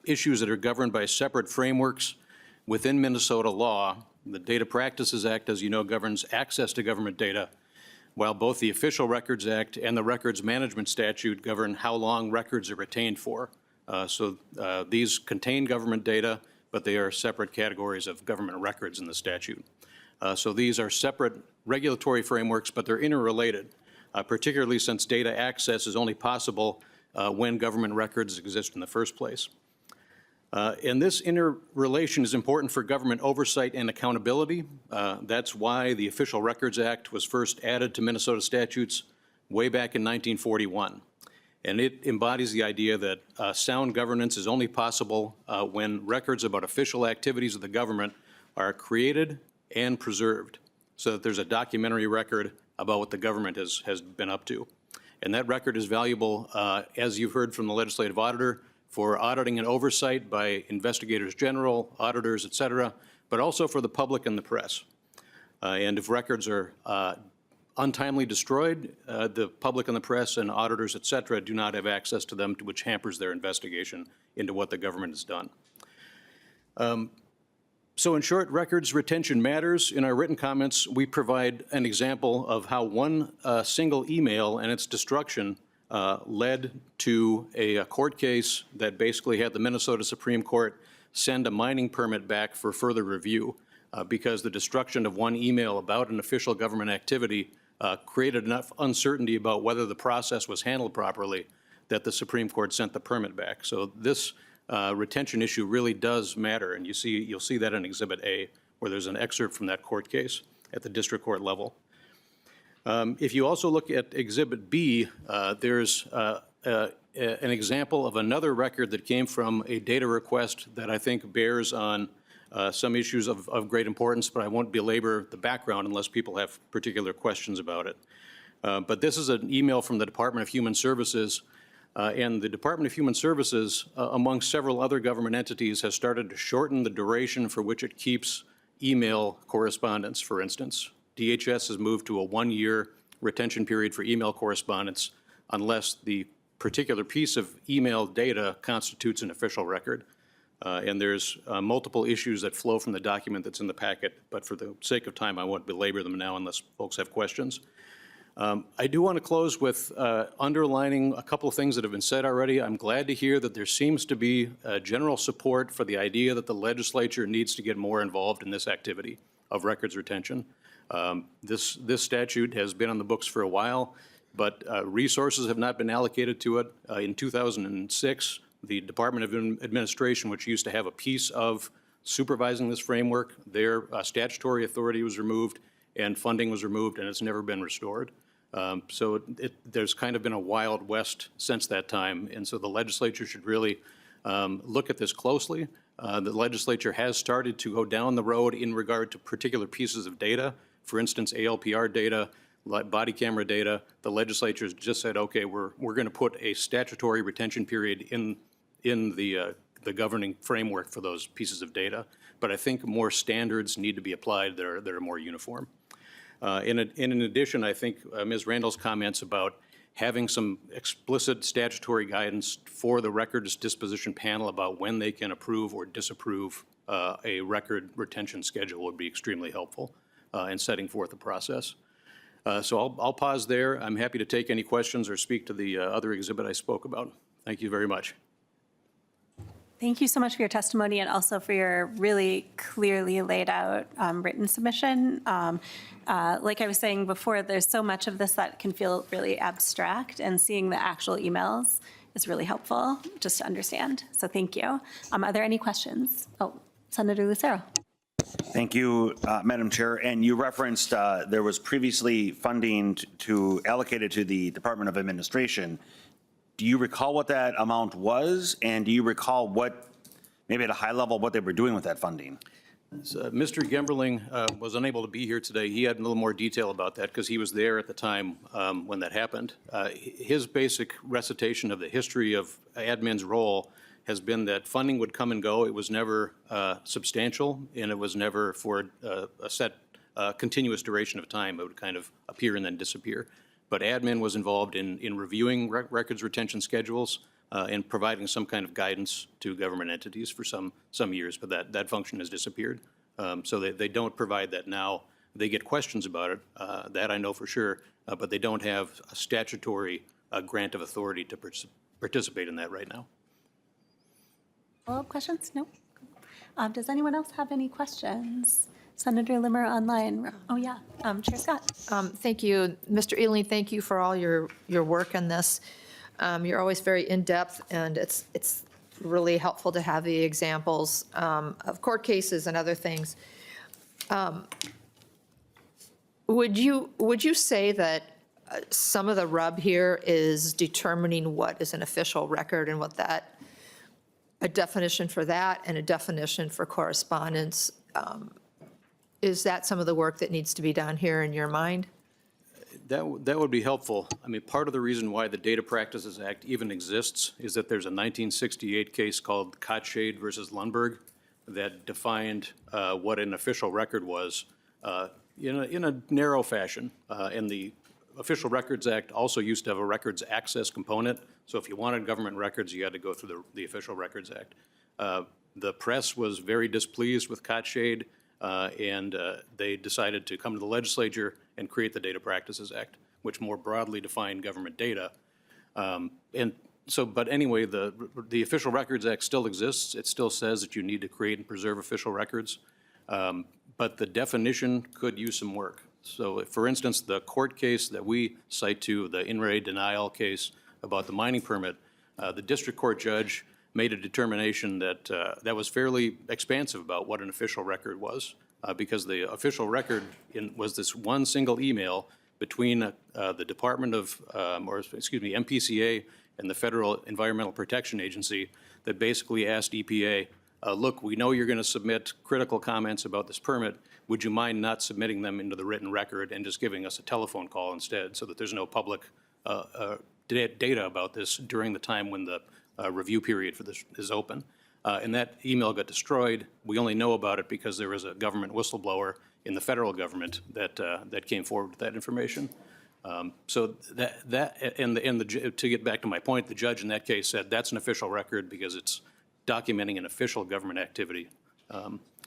issues that are governed by separate frameworks within Minnesota law. The Data Practices Act, as you know, governs access to government data, while both the Official Records Act and the Records Management Statute govern how long records are retained for. These contain government data, but they are separate categories of government records in the statute. So these are separate regulatory frameworks, but they're interrelated, particularly since data access is only possible when government records exist in the first place. And this interrelation is important for government oversight and accountability. That's why the Official Records Act was first added to Minnesota statutes way back in 1941. And it embodies the idea that sound governance is only possible when records about official activities of the government are created and preserved, so that there's a documentary record about what the government has been up to. And that record is valuable, as you've heard from the legislative auditor, for auditing and oversight by investigators general, auditors, et cetera, but also for the public and the press. And if records are untimely destroyed, the public and the press and auditors, et cetera, do not have access to them, which hampers their investigation into what the government has done. So in short, records retention matters. In our written comments, we provide an example of how one single email and its destruction led to a court case that basically had the Minnesota Supreme Court send a mining permit back for further review because the destruction of one email about an official government activity created enough uncertainty about whether the process was handled properly that the Supreme Court sent the permit back. So this retention issue really does matter, and you'll see that in Exhibit A, where there's an excerpt from that court case at the district court level. If you also look at Exhibit B, there's an example of another record that came from a data request that I think bears on some issues of great importance, but I won't belabor the background unless people have particular questions about it. But this is an email from the Department of Human Services, and the Department of Human Services, among several other government entities, has started to shorten the duration for which it keeps email correspondence, for instance. DHS has moved to a 1-year retention period for email correspondence unless the particular piece of email data constitutes an official record. And there's multiple issues that flow from the document that's in the packet, but for the sake of time, I won't belabor them now unless folks have questions. I do want to close with underlining a couple of things that have been said already. I'm glad to hear that there seems to be general support for the idea that the legislature needs to get more involved in this activity of records retention. This statute has been on the books for a while, but resources have not been allocated to it. In 2006, the Department of Administration, which used to have a piece of supervising this framework, their statutory authority was removed and funding was removed, and it's never been restored. So there's kind of been a wild west since that time, and so the legislature should really look at this closely. The legislature has started to go down the road in regard to particular pieces of data. For instance, ALPR data, body camera data. The legislature has just said, okay, we're going to put a statutory retention period in the governing framework for those pieces of data. But I think more standards need to be applied that are more uniform. In addition, I think Ms. Randall's comments about having some explicit statutory guidance for the records disposition panel about when they can approve or disapprove a record retention schedule would be extremely helpful in setting forth the process. So I'll pause there. I'm happy to take any questions or speak to the other exhibit I spoke about. Thank you very much. Thank you so much for your testimony and also for your really clearly laid out written submission. Like I was saying before, there's so much of this that can feel really abstract, and seeing the actual emails is really helpful just to understand. So thank you. Are there any questions? Oh, Senator Lucero. Thank you, Madam Chair. And you referenced there was previously funding allocated to the Department of Administration. Do you recall what that amount was? And do you recall what, maybe at a high level, what they were doing with that funding? So, Mr. Gemberling was unable to be here today. He had a little more detail about that because he was there at the time when that happened. His basic recitation of the history of admin's role has been that funding would come and go. It was never substantial, and it was never for a set continuous duration of time. It would kind of appear and then disappear. But admin was involved in reviewing records retention schedules and providing some kind of guidance to government entities for some years, but that function has disappeared. So they don't provide that now. They get questions about it, that I know for sure, but they don't have a statutory grant of authority to participate in that right now. Follow-up questions? No? Does anyone else have any questions? Senator Limmer online. Oh, yeah. Chair Scott. Thank you. Mr. Ealing, thank you for all your work on this. You're always very in-depth, and it's really helpful to have the examples of court cases and other things. Would you say that some of the rub here is determining what is an official record and what that, a definition for that and a definition for correspondence? Is that some of the work that needs to be done here in your mind? That would be helpful. I mean, part of the reason why the Data Practices Act even exists is that there's a 1968 case called Kotshade versus Lundberg that defined what an official record was in a narrow fashion. And the Official Records Act also used to have a records access component. So if you wanted government records, you had to go through the Official Records Act. The press was very displeased with Kotshade, and they decided to come to the legislature and create the Data Practices Act, which more broadly defined government data. But anyway, the Official Records Act still exists. It still says that you need to create and preserve official records, but the definition could use some work. So for instance, the court case that we cite to, the in re denial case about the mining permit, the district court judge made a determination that that was fairly expansive about what an official record was, because the official record was this one single email between the Department of, MPCA and the Federal Environmental Protection Agency that basically asked EPA, look, we know you're going to submit critical comments about this permit. Would you mind not submitting them into the written record and just giving us a telephone call instead, so that there's no public data about this during the time when the review period for this is open? And that email got destroyed. We only know about it because there was a government whistleblower in the federal government that came forward with that information. So to get back to my point, the judge in that case said that's an official record because it's documenting an official government activity,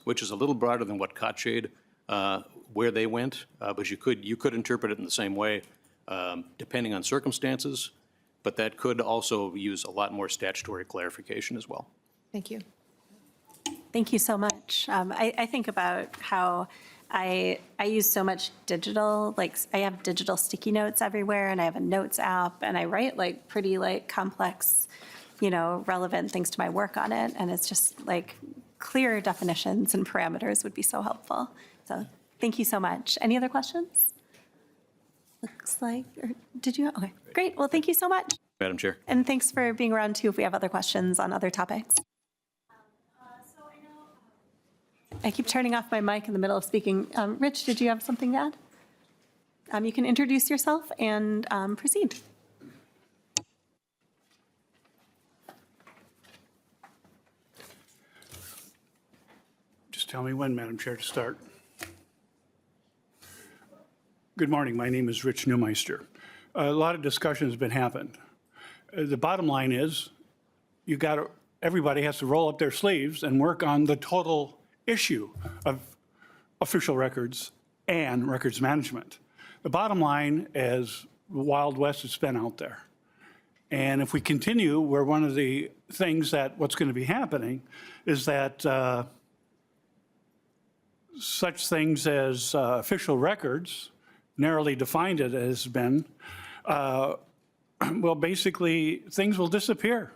which is a little broader than what Kotshade, where they went, but you could interpret it in the same way, depending on circumstances, but that could also use a lot more statutory clarification as well. Thank you. Thank you so much. I think about how I use so much digital, like I have digital sticky notes everywhere, and I have a notes app, and I write like pretty like complex, relevant things to my work on it. And it's just like clear definitions and parameters would be so helpful. So thank you so much. Any other questions? Looks like, or did you? Okay, great. Well, thank you so much. Madam Chair. And thanks for being around too if we have other questions on other topics. I keep turning off my mic in the middle of speaking. Rich, did you have something to add? You can introduce yourself and proceed. Just tell me when, Madam Chair, to start. Good morning. My name is Rich Neumeister. A lot of discussion has been happened. The bottom line is everybody has to roll up their sleeves and work on the total issue of official records and records management. The bottom line is the Wild West has been out there. And if we continue, where one of the things that what's going to be happening is that such things as official records, narrowly defined it has been, well, basically, things will disappear.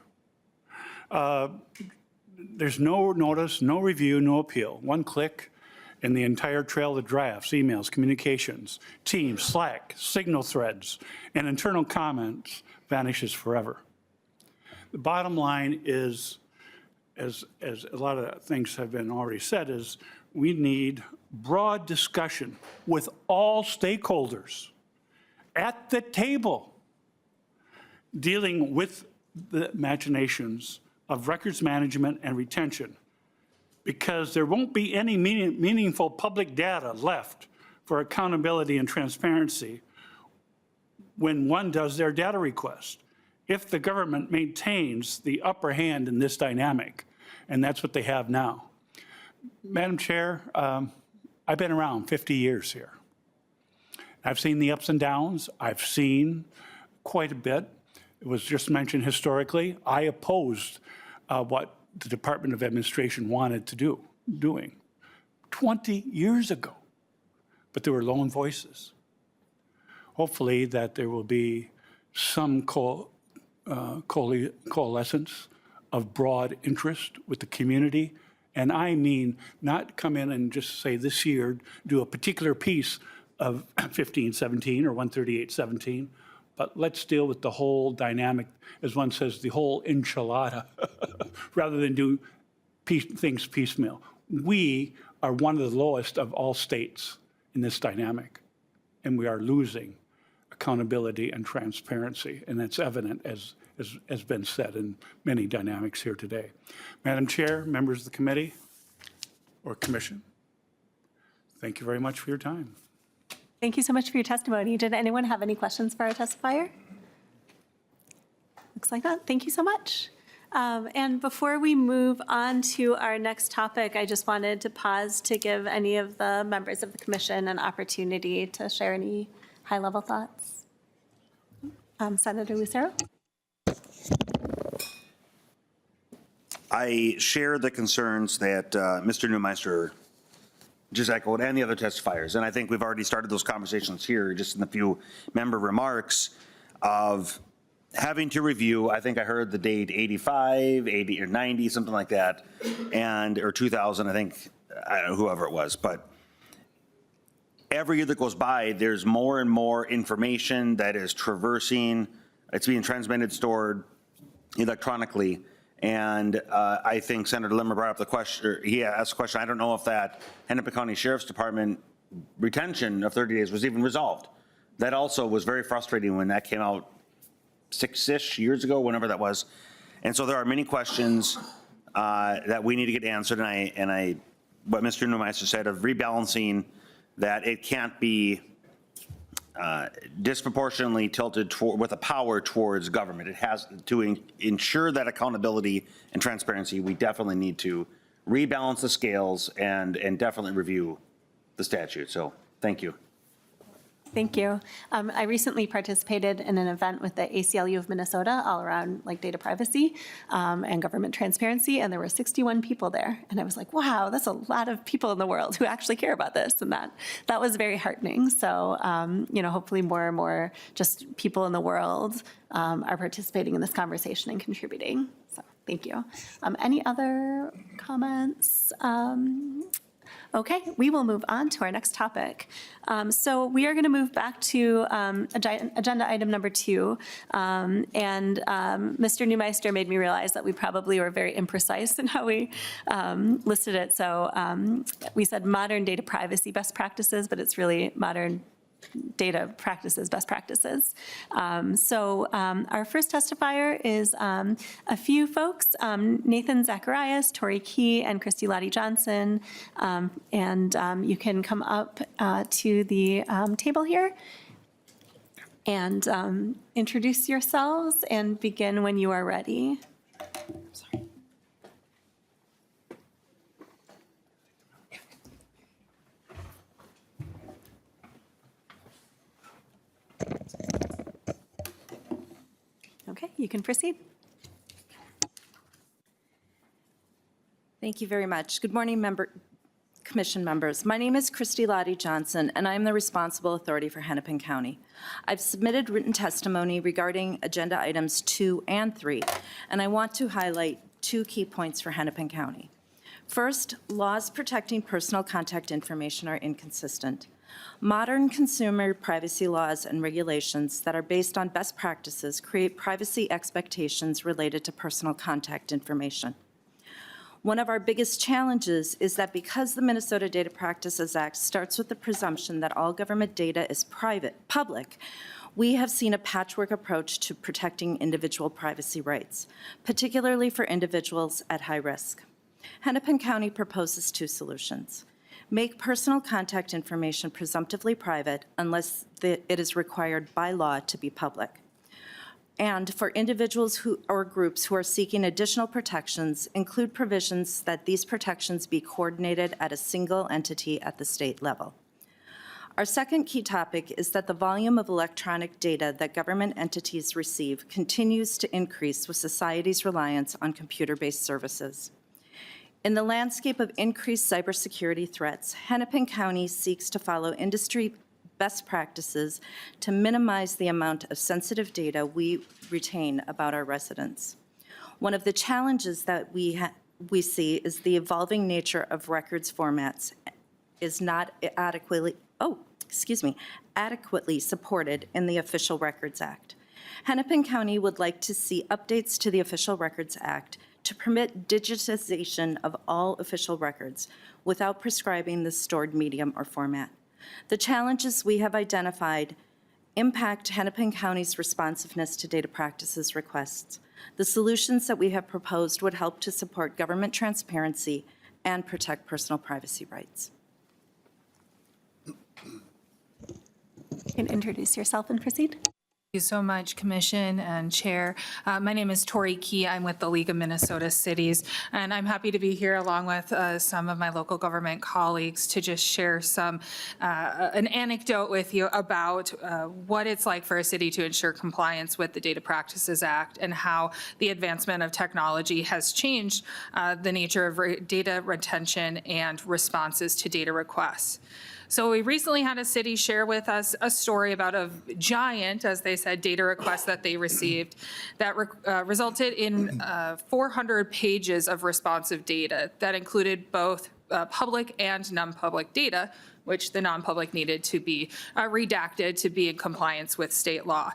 There's no notice, no review, no appeal. One click, and the entire trail of drafts, emails, communications, Teams, Slack, Signal threads, and internal comments vanishes forever. The bottom line is, as a lot of things have been already said, is we need broad discussion with all stakeholders at the table dealing with the machinations of records management and retention, because there won't be any meaningful public data left for accountability and transparency when one does their data request, if the government maintains the upper hand in this dynamic, and that's what they have now. Madam Chair, I've been around 50 years here. I've seen the ups and downs. I've seen quite a bit. It was just mentioned historically. I opposed what the Department of Administration wanted to doing 20 years ago. But there were lone voices. Hopefully that there will be some coalescence of broad interest with the community. And I mean, not come in and just say this year, do a particular piece of 1517 or 13817, but let's deal with the whole dynamic, as one says, the whole enchilada, rather than do things piecemeal. We are one of the lowest of all states in this dynamic, and we are losing accountability and transparency, and that's evident as has been said in many dynamics here today. Madam Chair, members of the committee or commission, thank you very much for your time. Thank you so much for your testimony. Did anyone have any questions for our testifier? Looks like not. Thank you so much. And before we move on to our next topic, I just wanted to pause to give any of the members of the commission an opportunity to share any high-level thoughts. Senator Lucero? I share the concerns that Mr. Neumeister just echoed and the other testifiers. And I think we've already started those conversations here just in the few member remarks of having to review. I think I heard the date 85, 80 or 90, something like that, or 2000, I think, I don't know, whoever it was. But every year that goes by, there's more and more information that is traversing. It's being transmitted, stored electronically. And I think Senator Limmer brought up the question, he asked the question, I don't know if that Hennepin County Sheriff's Department retention of 30 days was even resolved. That also was very frustrating when that came out 6-ish years ago, whenever that was. And so there are many questions that we need to get answered. And what Mr. Neumeister said of rebalancing, that it can't be disproportionately tilted with a power towards government. It has to ensure that accountability and transparency. We definitely need to rebalance the scales and definitely review the statute. So thank you. Thank you. I recently participated in an event with the ACLU of Minnesota all around like data privacy and government transparency, and there were 61 people there. And I was like, wow, that's a lot of people in the world who actually care about this, and that was very heartening. So, hopefully more and more just people in the world are participating in this conversation and contributing. So thank you. Any other comments? Okay, we will move on to our next topic. So we are going to move back to agenda item number 2. And Mr. Neumeister made me realize that we probably were very imprecise in how we listed it. So we said modern data privacy best practices, but it's really modern data practices, best practices. So our first testifier is a few folks, Nathan Zacharias, Tori Key, and Christy Lottie Johnson. And you can come up to the table here and introduce yourselves and begin when you are ready. Sorry. Okay, you can proceed. Thank you very much. Good morning, commission members. My name is Christy Lottie Johnson, and I am the responsible authority for Hennepin County. I've submitted written testimony regarding agenda items 2 and 3, and I want to highlight 2 key points for Hennepin County. First, laws protecting personal contact information are inconsistent. Modern consumer privacy laws and regulations that are based on best practices create privacy expectations related to personal contact information. One of our biggest challenges is that because the Minnesota Data Practices Act starts with the presumption that all government data is public, we have seen a patchwork approach to protecting individual privacy rights, particularly for individuals at high risk. Hennepin County proposes 2 solutions. Make personal contact information presumptively private unless it is required by law to be public. And for individuals or groups who are seeking additional protections, include provisions that these protections be coordinated at a single entity at the state level. Our second key topic is that the volume of electronic data that government entities receive continues to increase with society's reliance on computer-based services. In the landscape of increased cybersecurity threats, Hennepin County seeks to follow industry best practices to minimize the amount of sensitive data we retain about our residents. One of the challenges that we see is the evolving nature of records formats is not adequately supported in the Official Records Act. Hennepin County would like to see updates to the Official Records Act to permit digitization of all official records without prescribing the stored medium or format. The challenges we have identified impact Hennepin County's responsiveness to data practices requests. The solutions that we have proposed would help to support government transparency and protect personal privacy rights. You can introduce yourself and proceed. Thank you so much, Commission and Chair. My name is Tori Key. I'm with the League of Minnesota Cities, and I'm happy to be here along with some of my local government colleagues to just share an anecdote with you about what it's like for a city to ensure compliance with the Data Practices Act and how the advancement of technology has changed the nature of data retention and responses to data requests. So we recently had a city share with us a story about a giant, as they said, data request that they received that resulted in 400 pages of responsive data that included both public and non-public data, which the non-public needed to be redacted to be in compliance with state law.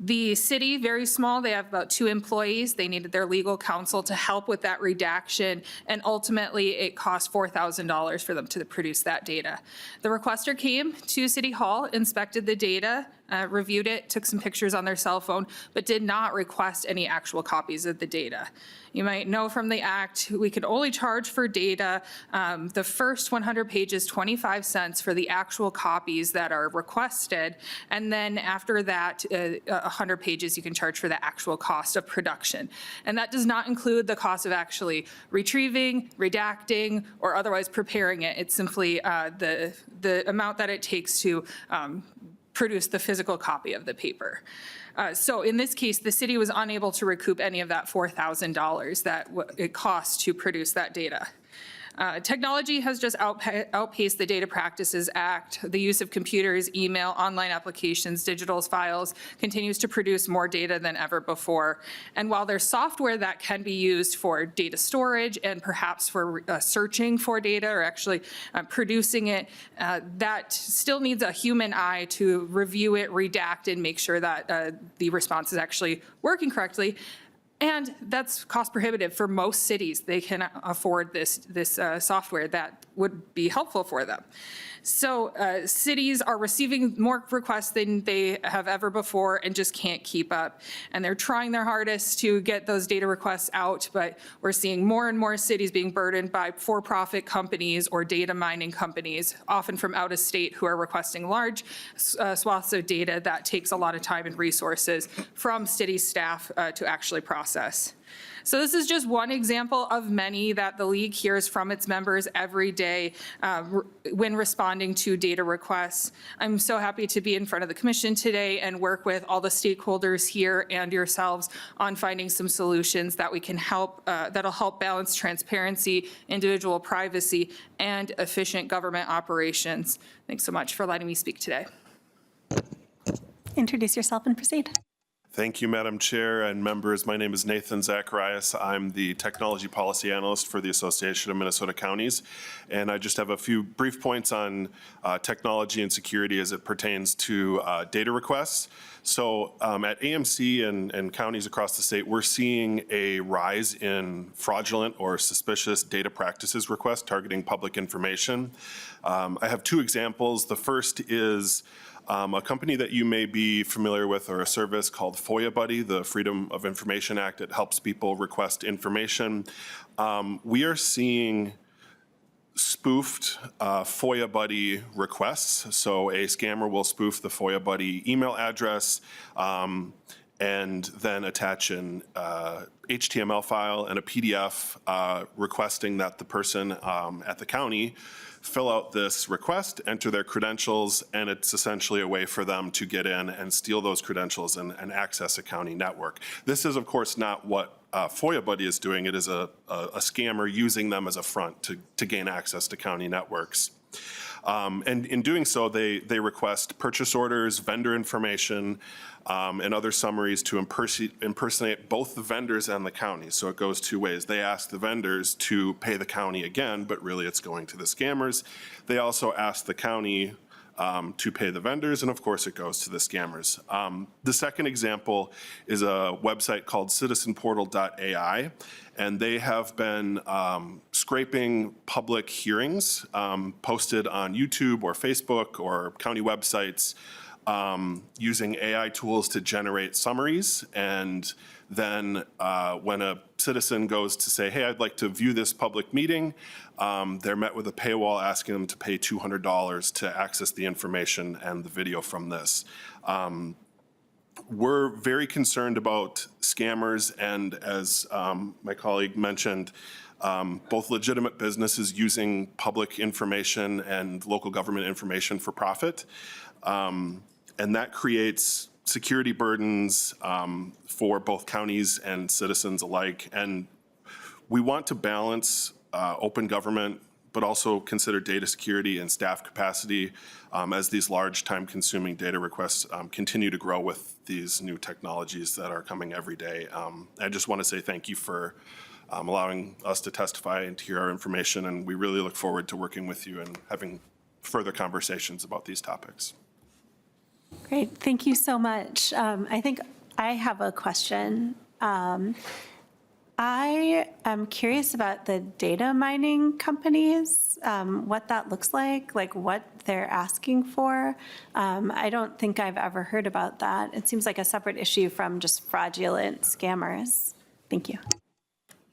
The city, very small, they have about 2 employees. They needed their legal counsel to help with that redaction, and ultimately it cost $4,000 for them to produce that data. The requester came to City Hall, inspected the data, reviewed it, took some pictures on their cell phone, but did not request any actual copies of the data. You might know from the Act, we can only charge for data, the first 100 pages, 25 cents for the actual copies that are requested, and then after that, 100 pages, you can charge for the actual cost of production. And that does not include the cost of actually retrieving, redacting, or otherwise preparing it. It's simply the amount that it takes to produce the physical copy of the paper. So in this case, the city was unable to recoup any of that $4,000 that it cost to produce that data. Technology has just outpaced the Data Practices Act. The use of computers, email, online applications, digital files continues to produce more data than ever before. And while there's software that can be used for data storage and perhaps for searching for data or actually producing it, that still needs a human eye to review it, redact, and make sure that the response is actually working correctly. And that's cost prohibitive for most cities. They can afford this software that would be helpful for them. So cities are receiving more requests than they have ever before and just can't keep up. And they're trying their hardest to get those data requests out, but we're seeing more and more cities being burdened by for-profit companies or data mining companies, often from out of state, who are requesting large swaths of data that takes a lot of time and resources from city staff to actually process. So this is just one example of many that the League hears from its members every day when responding to data requests. I'm so happy to be in front of the Commission today and work with all the stakeholders here and yourselves on finding some solutions that we can help, that'll help balance transparency, individual privacy, and efficient government operations. Thanks so much for letting me speak today. Introduce yourself and proceed. Thank you, Madam Chair and members. My name is Nathan Zacharias. I'm the Technology Policy Analyst for the Association of Minnesota Counties. And I just have a few brief points on technology and security as it pertains to data requests. So at AMC and counties across the state, we're seeing a rise in fraudulent or suspicious data practices requests targeting public information. I have 2 examples. The first is a company that you may be familiar with, or a service called FOIA Buddy, the Freedom of Information Act. It helps people request information. We are seeing spoofed FOIA Buddy requests. So a scammer will spoof the FOIA Buddy email address and then attach an HTML file and a PDF requesting that the person at the county fill out this request, enter their credentials, and it's essentially a way for them to get in and steal those credentials and access a county network. This is, of course, not what FOIA Buddy is doing. It is a scammer using them as a front to gain access to county networks. And in doing so, they request purchase orders, vendor information, and other summaries to impersonate both the vendors and the county. So it goes two ways. They ask the vendors to pay the county again, but really it's going to the scammers. They also ask the county to pay the vendors, and of course it goes to the scammers. The second example is a website called citizenportal.ai, and they have been scraping public hearings posted on YouTube or Facebook or county websites using AI tools to generate summaries. And then when a citizen goes to say, hey, I'd like to view this public meeting, they're met with a paywall asking them to pay $200 to access the information and the video from this. We're very concerned about scammers, and as my colleague mentioned, both legitimate businesses using public information and local government information for profit. And that creates security burdens for both counties and citizens alike. And we want to balance open government, but also consider data security and staff capacity as these large time-consuming data requests continue to grow with these new technologies that are coming every day. I just want to say thank you for allowing us to testify and to hear our information, and we really look forward to working with you and having further conversations about these topics. Great, thank you so much. I think I have a question. I am curious about the data mining companies, what that looks like what they're asking for. I don't think I've ever heard about that. It seems like a separate issue from just fraudulent scammers. Thank you.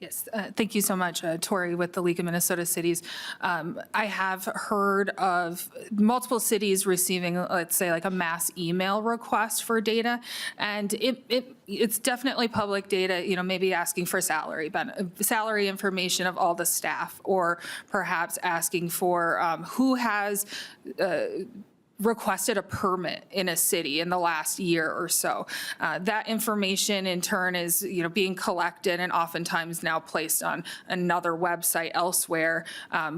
Yes, thank you so much, Tori, with the League of Minnesota Cities. I have heard of multiple cities receiving, let's say, like a mass email request for data, and it's definitely public data. Maybe asking for salary information of all the staff, or perhaps asking for who has requested a permit in a city in the last year or so. That information in turn is being collected and oftentimes now placed on another website elsewhere,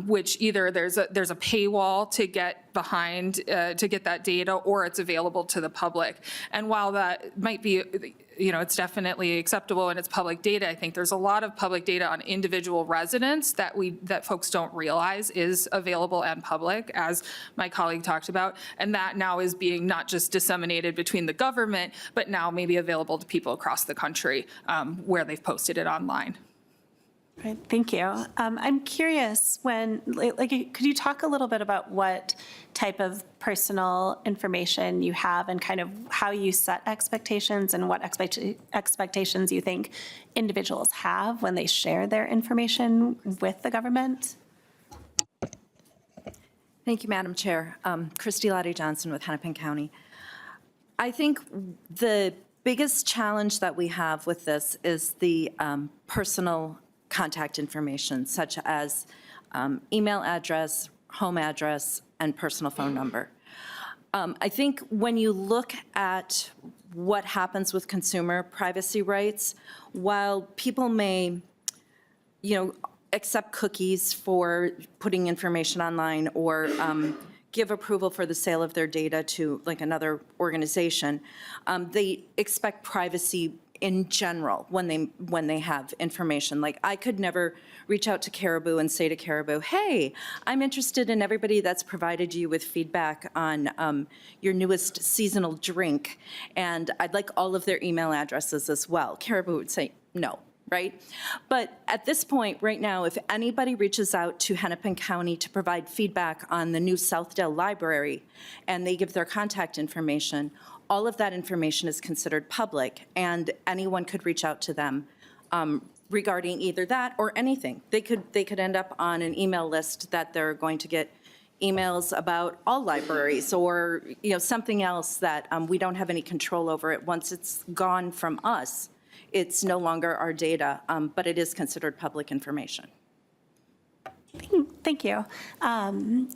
which either there's a paywall to get behind to get that data, or it's available to the public. And while that might be it's definitely acceptable and it's public data, I think there's a lot of public data on individual residents that folks don't realize is available and public, as my colleague talked about. And that now is being not just disseminated between the government, but now maybe available to people across the country where they've posted it online. Right, thank you. I'm curious could you talk a little bit about what type of personal information you have and kind of how you set expectations and what expectations you think individuals have when they share their information with the government? Thank you, Madam Chair. Christy Lottie Johnson with Hennepin County. I think the biggest challenge that we have with this is the personal contact information, such as email address, home address, and personal phone number. I think when you look at what happens with consumer privacy rights, while people may, accept cookies for putting information online or give approval for the sale of their data to another organization, they expect privacy in general when they have information. I could never reach out to Caribou and say to Caribou, hey, I'm interested in everybody that's provided you with feedback on your newest seasonal drink, and I'd like all of their email addresses as well. Caribou would say no, right? But at this point right now, if anybody reaches out to Hennepin County to provide feedback on the new Southdale Library and they give their contact information, all of that information is considered public, and anyone could reach out to them regarding either that or anything. They could end up on an email list that they're going to get emails about all libraries or, something else that we don't have any control over it. Once it's gone from us, it's no longer our data, but it is considered public information. Thank you. I'm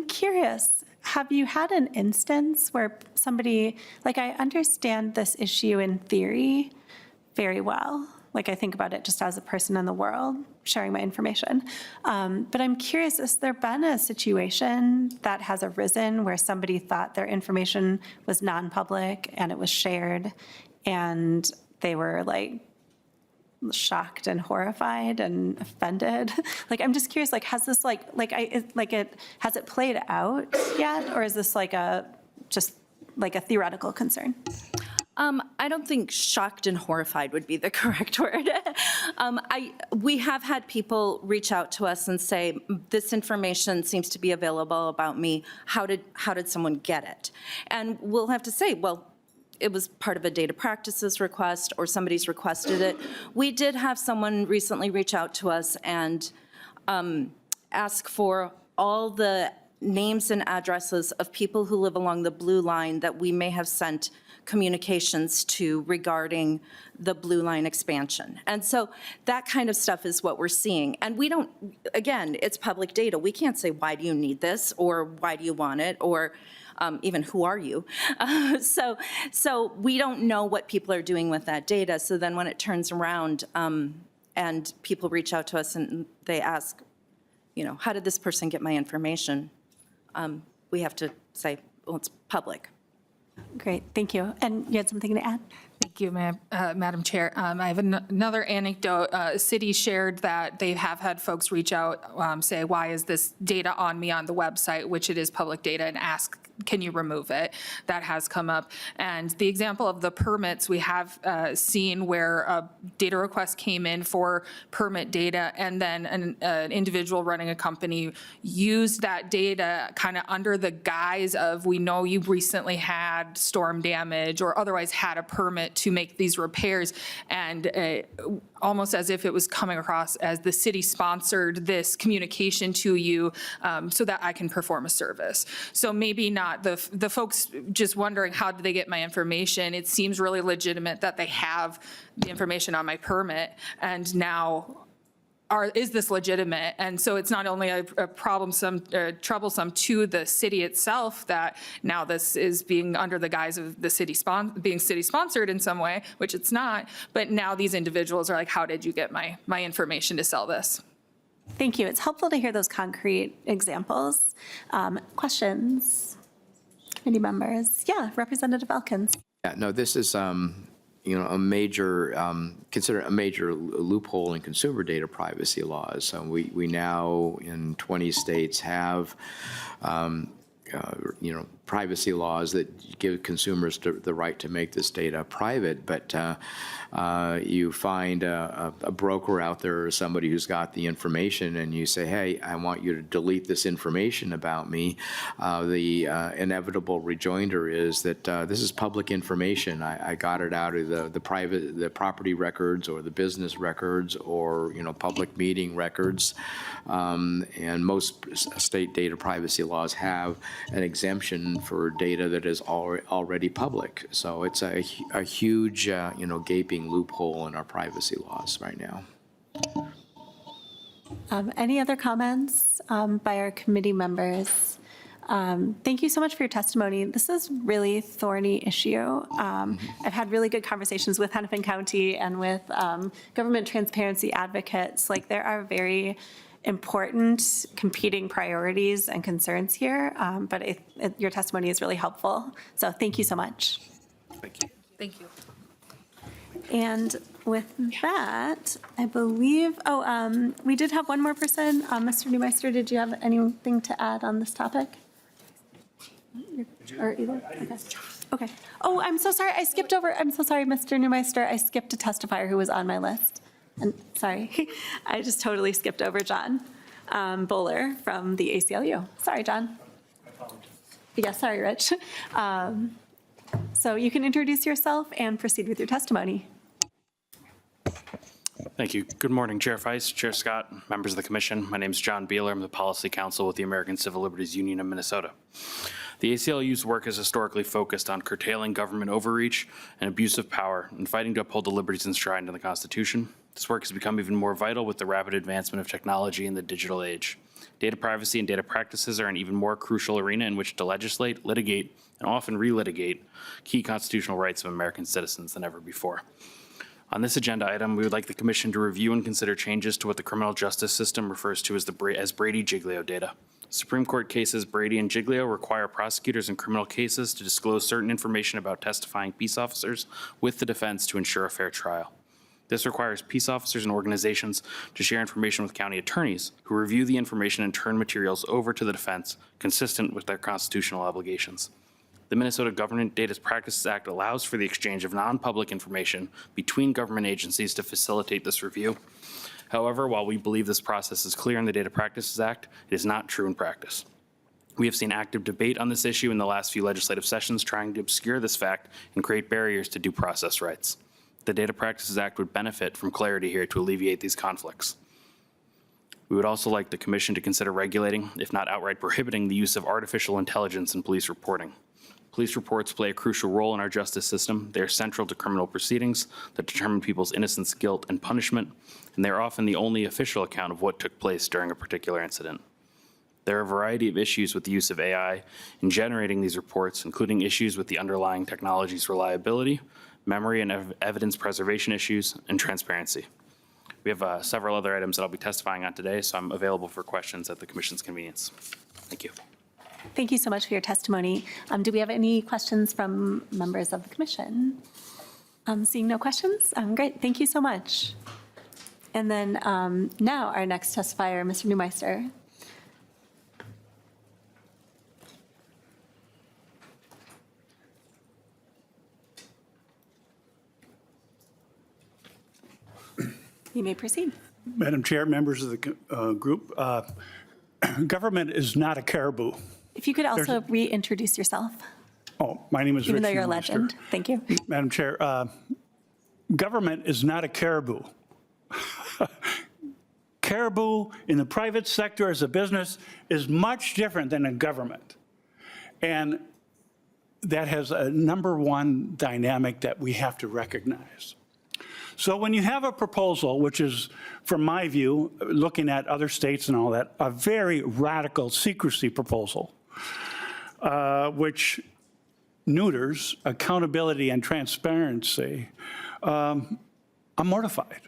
curious, have you had an instance where somebody, like I understand this issue in theory very well. Like I think about it just as a person in the world sharing my information. But I'm curious, has there been a situation that has arisen where somebody thought their information was non-public and it was shared and they were like shocked and horrified and offended? Like, I'm just curious, like, has this has it played out yet? Or is this just like a theoretical concern? I don't think shocked and horrified would be the correct word. We have had people reach out to us and say, this information seems to be available about me. How did someone get it? And we'll have to say, well, it was part of a data practices request or somebody's requested it. We did have someone recently reach out to us and ask for all the names and addresses of people who live along the blue line that we may have sent communications to regarding the blue line expansion. And so that kind of stuff is what we're seeing. And we don't, again, it's public data. We can't say, why do you need this? Or why do you want it? Or even who are you? So we don't know what people are doing with that data. So then when it turns around and people reach out to us and they ask, how did this person get my information? We have to say, well, it's public. Great, thank you. And you had something to add? Thank you, Madam Chair. I have another anecdote. A city shared that they have had folks reach out, say, why is this data on me on the website, which it is public data, and ask, can you remove it? That has come up. And the example of the permits, we have seen where a data request came in for permit data, and then an individual running a company used that data kind of under the guise of, we know you recently had storm damage or otherwise had a permit to make these repairs, and almost as if it was coming across as the city sponsored this communication to you so that I can perform a service. So maybe not the folks just wondering how did they get my information. It seems really legitimate that they have the information on my permit, and now is this legitimate? And so it's not only a troublesome to the city itself that now this is being under the guise of the city being city sponsored in some way, which it's not, but now these individuals are like, how did you get my information to sell this? Thank you. It's helpful to hear those concrete examples. Questions? Committee members? Yeah, Representative Elkins. Yeah, no, this is a major, consider a major loophole in consumer data privacy laws. So we now in 20 states have, privacy laws that give consumers the right to make this data private, but you find a broker out there or somebody who's got the information and you say, hey, I want you to delete this information about me. The inevitable rejoinder is that this is public information. I got it out of the property records or the business records or, public meeting records. And most state data privacy laws have an exemption for data that is already public. So it's a huge, gaping loophole in our privacy laws right now. Any other comments by our committee members? Thank you so much for your testimony. This is really thorny issue. I've had really good conversations with Hennepin County and with government transparency advocates. Like, there are very important competing priorities and concerns here, but your testimony is really helpful. So thank you so much. Thank you. Thank you. And with that, I believe, we did have one more person. Mr. Neumeister, did you have anything to add on this topic? Or either? Okay. Oh, I'm so sorry. I skipped over. I'm so sorry, Mr. Neumeister. I skipped a testifier who was on my list. And sorry, I just totally skipped over John Bowler from the ACLU. Sorry, John. Yeah, sorry, Rich. So you can introduce yourself and proceed with your testimony. Thank you. Good morning, Chair Feist, Chair Scott, members of the Commission. My name is John Beeler. I'm the Policy Counsel with the American Civil Liberties Union of Minnesota. The ACLU's work is historically focused on curtailing government overreach and abuse of power and fighting to uphold the liberties enshrined in the Constitution. This work has become even more vital with the rapid advancement of technology in the digital age. Data privacy and data practices are an even more crucial arena in which to legislate, litigate, and often relitigate key constitutional rights of American citizens than ever before. On this agenda item, we would like the Commission to review and consider changes to what the criminal justice system refers to as Brady-Giglio data. Supreme Court cases Brady and Giglio require prosecutors in criminal cases to disclose certain information about testifying peace officers with the defense to ensure a fair trial. This requires peace officers and organizations to share information with county attorneys who review the information and turn materials over to the defense consistent with their constitutional obligations. The Minnesota Government Data Practices Act allows for the exchange of non-public information between government agencies to facilitate this review. However, while we believe this process is clear in the Data Practices Act, it is not true in practice. We have seen active debate on this issue in the last few legislative sessions trying to obscure this fact and create barriers to due process rights. The Data Practices Act would benefit from clarity here to alleviate these conflicts. We would also like the Commission to consider regulating, if not outright prohibiting, the use of artificial intelligence in police reporting. Police reports play a crucial role in our justice system. They are central to criminal proceedings that determine people's innocence, guilt, and punishment, and they are often the only official account of what took place during a particular incident. There are a variety of issues with the use of AI in generating these reports, including issues with the underlying technology's reliability, memory and evidence preservation issues, and transparency. We have several other items that I'll be testifying on today, so I'm available for questions at the Commission's convenience. Thank you. Thank you so much for your testimony. Do we have any questions from members of the Commission? Seeing no questions? Great, thank you so much. And then now our next testifier, Mr. Neumeister. You may proceed. Madam Chair, members of the group, government is not a caribou. If you could also reintroduce yourself. Oh, my name is Rich Even though you're a Neumeister. legend. Thank you. Madam Chair, government is not a caribou. Caribou in the private sector as a business is much different than a government. And that has a number one dynamic that we have to recognize. So when you have a proposal, which is, from my view, looking at other states and all that, a very radical secrecy proposal, which neuters accountability and transparency, I'm mortified.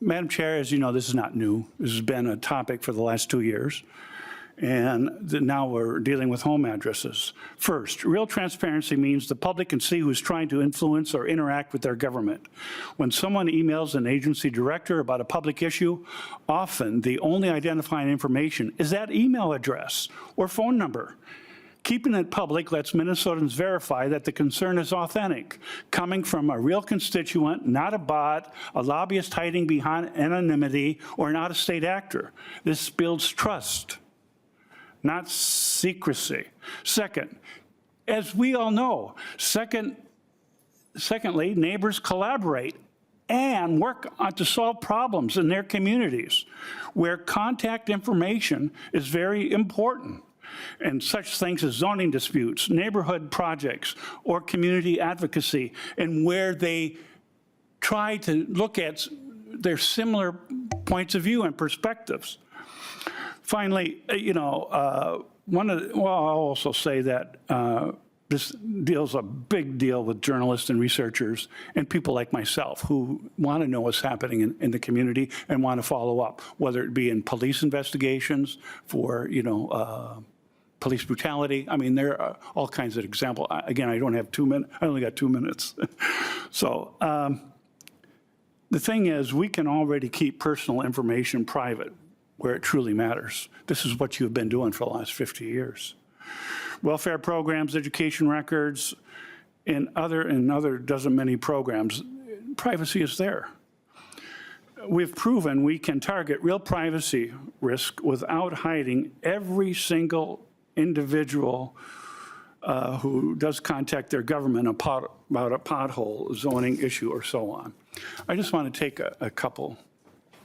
Madam Chair, as you know, this is not new. This has been a topic for the last 2 years. And now we're dealing with home addresses. First, real transparency means the public can see who's trying to influence or interact with their government. When someone emails an agency director about a public issue, often the only identifying information is that email address or phone number. Keeping it public lets Minnesotans verify that the concern is authentic, coming from a real constituent, not a bot, a lobbyist hiding behind anonymity, or not a state actor. This builds trust, not secrecy. Second, as we all know, secondly, neighbors collaborate and work to solve problems in their communities where contact information is very important. And such things as zoning disputes, neighborhood projects, or community advocacy, and where they try to look at their similar points of view and perspectives. Finally, I'll also say that this deal's a big deal with journalists and researchers and people like myself who want to know what's happening in the community and want to follow up, whether it be in police investigations for, police brutality. I mean, there are all kinds of examples. Again, I don't have 2 minutes. I only got 2 minutes. So the thing is, we can already keep personal information private where it truly matters. This is what you've been doing for the last 50 years. Welfare programs, education records, and other dozen many programs, privacy is there. We've proven we can target real privacy risk without hiding every single individual who does contact their government about a pothole zoning issue or so on. I just want to take a couple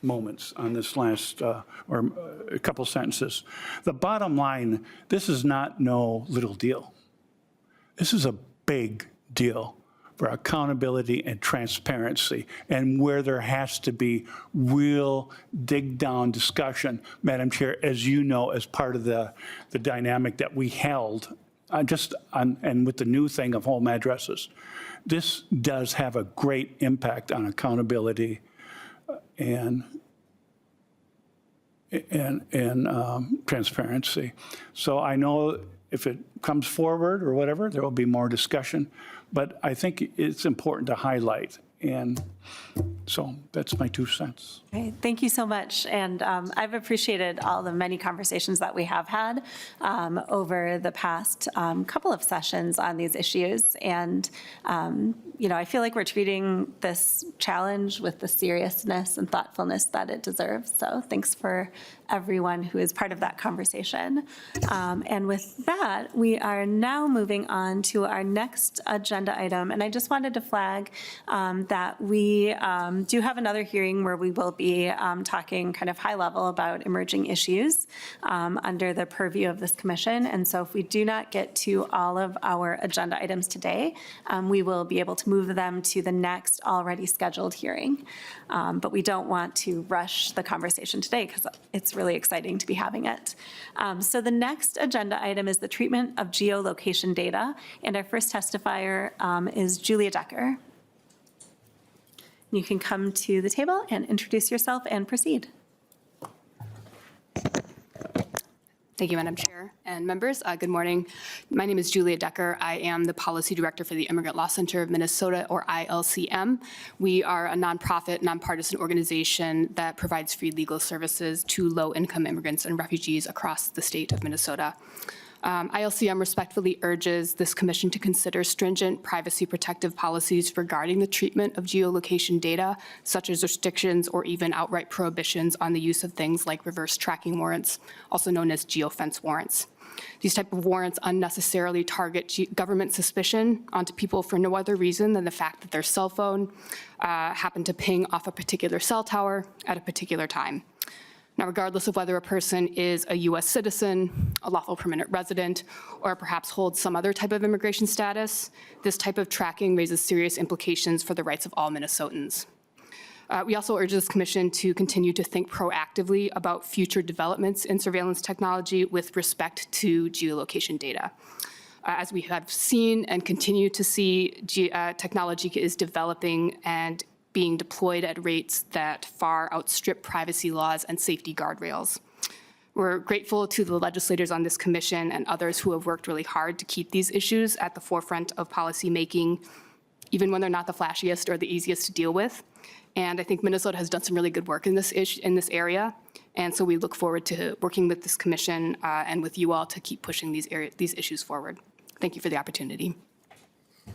moments on this last, or a couple sentences. The bottom line, this is not no little deal. This is a big deal for accountability and transparency, and where there has to be real dig-down discussion, Madam Chair, as you know, as part of the dynamic that we held, and with the new thing of home addresses. This does have a great impact on accountability and transparency. So I know if it comes forward or whatever, there will be more discussion, but I think it's important to highlight. And so that's my 2 cents. Okay, thank you so much. And I've appreciated all the many conversations that we have had over the past couple of sessions on these issues. And, I feel like we're treating this challenge with the seriousness and thoughtfulness that it deserves. So thanks for everyone who is part of that conversation. And with that, we are now moving on to our next agenda item. And I just wanted to flag that we do have another hearing where we will be talking kind of high level about emerging issues under the purview of this commission. And so if we do not get to all of our agenda items today, we will be able to move them to the next already scheduled hearing. But we don't want to rush the conversation today because it's really exciting to be having it. So the next agenda item is the treatment of geolocation data. And our first testifier is Julia Decker. You can come to the table and introduce yourself and proceed. Thank you, Madam Chair and members. Good morning. My name is Julia Decker. I am the Policy Director for the Immigrant Law Center of Minnesota, or ILCM. We are a nonprofit, nonpartisan organization that provides free legal services to low-income immigrants and refugees across the state of Minnesota. ILCM respectfully urges this commission to consider stringent privacy protective policies regarding the treatment of geolocation data, such as restrictions or even outright prohibitions on the use of things like reverse tracking warrants, also known as geofence warrants. These type of warrants unnecessarily target government suspicion onto people for no other reason than the fact that their cell phone happened to ping off a particular cell tower at a particular time. Now, regardless of whether a person is a U.S. citizen, a lawful permanent resident, or perhaps holds some other type of immigration status, this type of tracking raises serious implications for the rights of all Minnesotans. We also urge this commission to continue to think proactively about future developments in surveillance technology with respect to geolocation data. As we have seen and continue to see, technology is developing and being deployed at rates that far outstrip privacy laws and safety guardrails. We're grateful to the legislators on this commission and others who have worked really hard to keep these issues at the forefront of policymaking, even when they're not the flashiest or the easiest to deal with. And I think Minnesota has done some really good work in this area. And so we look forward to working with this commission and with you all to keep pushing these issues forward. Thank you for the opportunity.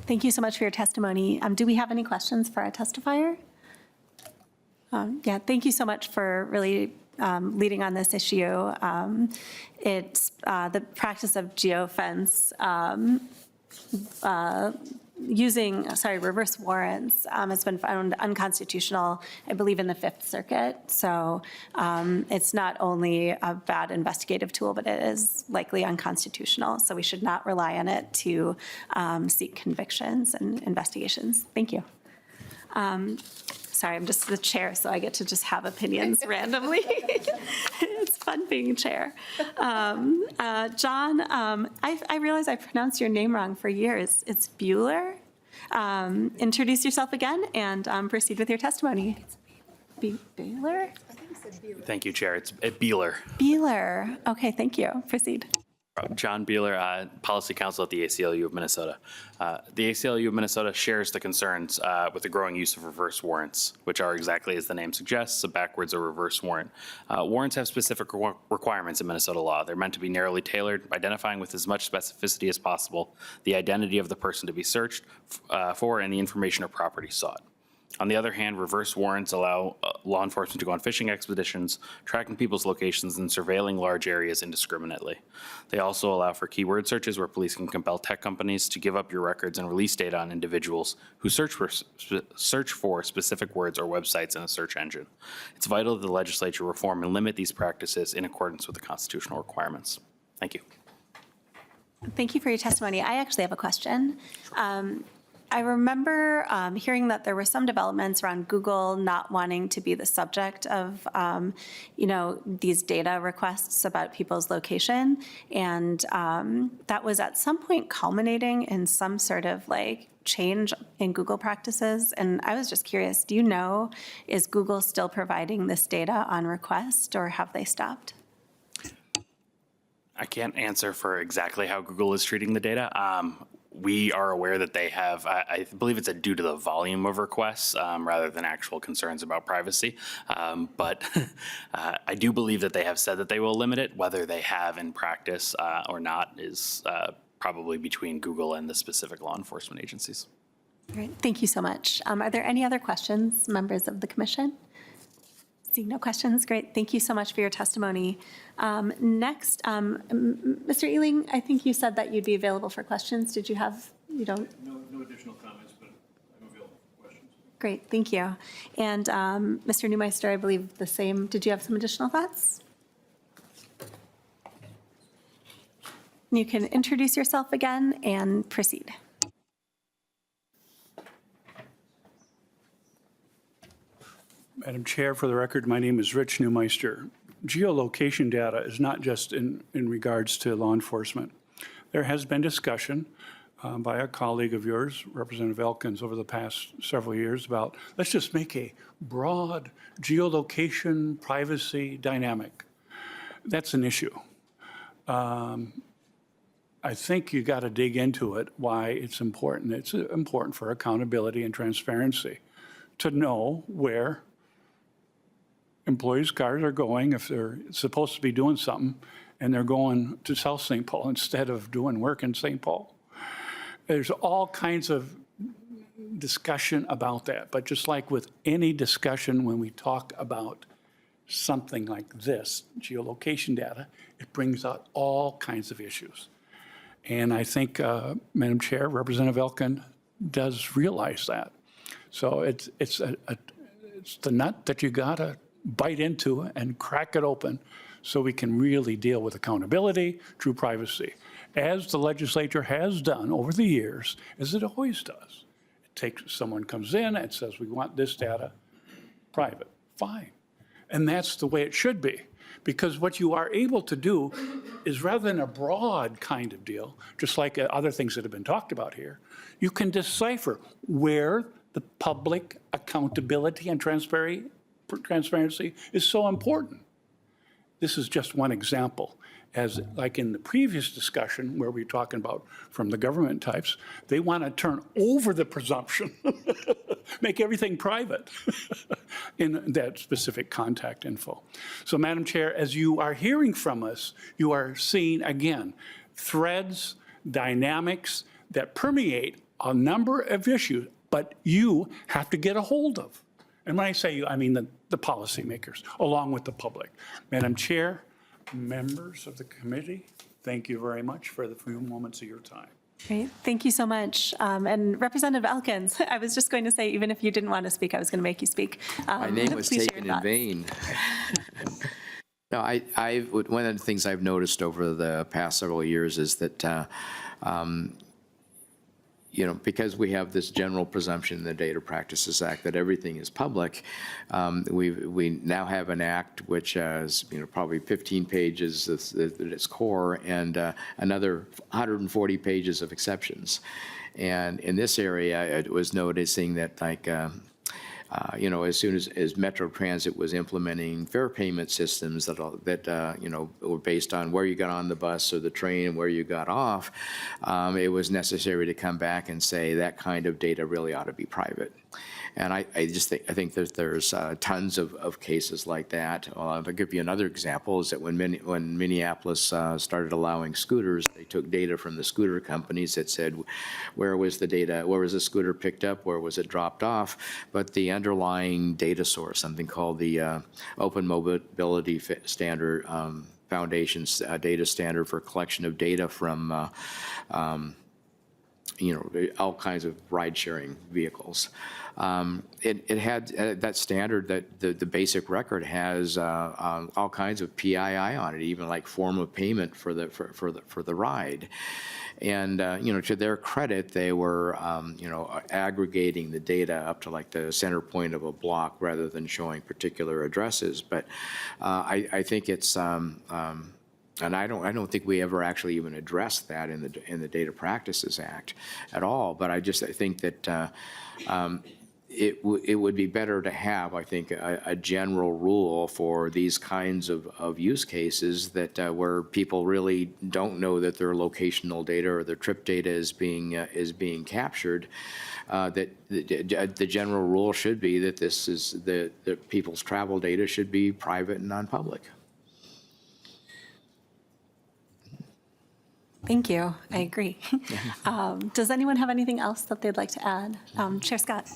Thank you so much for your testimony. Do we have any questions for our testifier? Yeah, thank you so much for really leading on this issue. It's the practice of geofence using, reverse warrants has been found unconstitutional, I believe, in the Fifth Circuit. So it's not only a bad investigative tool, but it is likely unconstitutional. So we should not rely on it to seek convictions and investigations. Thank you. Sorry, I'm just the chair, so I get to just have opinions randomly. It's fun being chair. John, I realize I pronounced your name wrong for years. It's Buehler. Introduce yourself again and proceed with your testimony. Buehler? Thank you, Chair. It's Buehler. Buehler. Okay, thank you. Proceed. John Buehler, Policy Counsel at the ACLU of Minnesota. The ACLU of Minnesota shares the concerns with the growing use of reverse warrants, which are exactly as the name suggests, a backwards or reverse warrant. Warrants have specific requirements in Minnesota law. They're meant to be narrowly tailored, identifying with as much specificity as possible the identity of the person to be searched for and the information or property sought. On the other hand, reverse warrants allow law enforcement to go on fishing expeditions, tracking people's locations and surveilling large areas indiscriminately. They also allow for keyword searches where police can compel tech companies to give up your records and release data on individuals who search for specific words or websites in a search engine. It's vital that the legislature reform and limit these practices in accordance with the constitutional requirements. Thank you. Thank you for your testimony. I actually have a question. I remember hearing that there were some developments around Google not wanting to be the subject of, these data requests about people's location. And that was at some point culminating in some sort of change in Google practices. And I was just curious, do you know, is Google still providing this data on request or have they stopped? I can't answer for exactly how Google is treating the data. We are aware that they have, I believe it's due to the volume of requests rather than actual concerns about privacy. But I do believe that they have said that they will limit it. Whether they have in practice or not is probably between Google and the specific law enforcement agencies. Great, thank you so much. Are there any other questions, members of the commission? Seeing no questions, great. Thank you so much for your testimony. Next, Mr. Ealing, I think you said that you'd be available for questions. Did you have, you don't? No additional comments, but I'm available for questions. Great, thank you. And Mr. Neumeister, I believe the same. Did you have some additional thoughts? You can introduce yourself again and proceed. Madam Chair, for the record, my name is Rich Neumeister. Geolocation data is not just in regards to law enforcement. There has been discussion by a colleague of yours, Representative Elkins, over the past several years about let's just make a broad geolocation privacy dynamic. That's an issue. I think you got to dig into it, why it's important. It's important for accountability and transparency to know where employees' cars are going if they're supposed to be doing something and they're going to South St. Paul instead of doing work in St. Paul. There's all kinds of discussion about that, but just like with any discussion when we talk about something like this, geolocation data, it brings out all kinds of issues. And I think, Madam Chair, Representative Elkin does realize that. So it's the nut that you gotta bite into and crack it open so we can really deal with accountability, true privacy, as the legislature has done over the years, as it always does. Someone comes in and says, we want this data private, fine. And that's the way it should be, because what you are able to do is rather than a broad kind of deal, just like other things that have been talked about here, you can decipher where the public accountability and transparency is so important. This is just one example. As like in the previous discussion where we were talking about from the government types, they want to turn over the presumption, make everything private in that specific contact info. So Madam Chair, as you are hearing from us, you are seeing again, threads, dynamics that permeate a number of issues, but you have to get a hold of. And when I say you, I mean the policymakers, along with the public. Madam Chair, members of the committee, thank you very much for the few moments of your time. Great, thank you so much. And Representative Elkins, I was just going to say, even if you didn't want to speak, I was going to make you speak. My name was taken in vain. No, one of the things I've noticed over the past several years is that because we have this general presumption in the Data Practices Act that everything is public, we now have an act which has probably 15 pages at its core and another 140 pages of exceptions. And in this area, I was noticing that as soon as Metro Transit was implementing fare payment systems that were based on where you got on the bus or the train and where you got off, it was necessary to come back and say that kind of data really ought to be private. And I think that there's tons of cases like that. I'll give you another example, is that when Minneapolis started allowing scooters, they took data from the scooter companies that said where was the scooter picked up, where was it dropped off, but the underlying data source, something called the Open Mobility Standard Foundation's data standard for collection of data from all kinds of ride-sharing vehicles. It had that standard that the basic record has all kinds of PII on it, even like form of payment for the ride. And to their credit, they were aggregating the data up to like the center point of a block rather than showing particular addresses. But I think it's and I don't think we ever actually even addressed that in the Data Practices Act at all. But I think that it would be better to have, I think, a general rule for these kinds of use cases that where people really don't know that their locational data or their trip data is being captured. That the general rule should be that that people's travel data should be private and non-public. Thank you. I agree. Does anyone have anything else that they'd like to add? Chair Scott.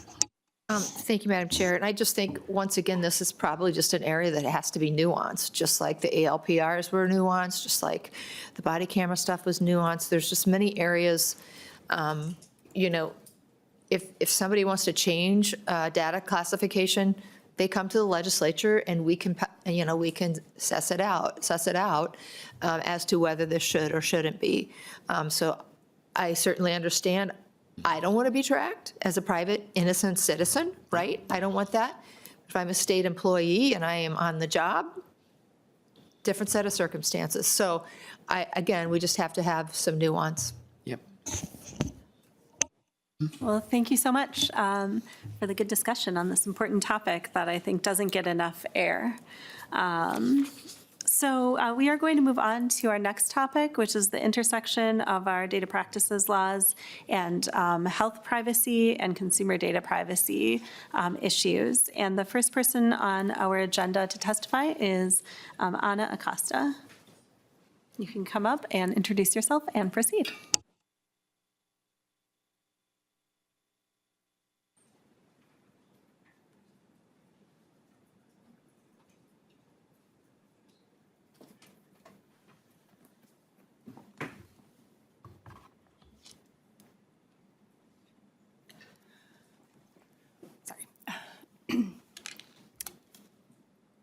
Thank you, Madam Chair. And I just think, once again, this is probably just an area that has to be nuanced, just like the ALPRs were nuanced, just like the body camera stuff was nuanced. There's just many areas, if somebody wants to change data classification, they come to the legislature and we can suss it out as to whether this should or shouldn't be. So I certainly understand. I don't want to be tracked as a private, innocent citizen, right? I don't want that. If I'm a state employee and I am on the job, different set of circumstances. So again, we just have to have some nuance. Yep. Well, thank you so much for the good discussion on this important topic that I think doesn't get enough air. So we are going to move on to our next topic, which is the intersection of our data practices laws and health privacy and consumer data privacy issues. And the first person on our agenda to testify is Ana Acosta. You can come up and introduce yourself and proceed.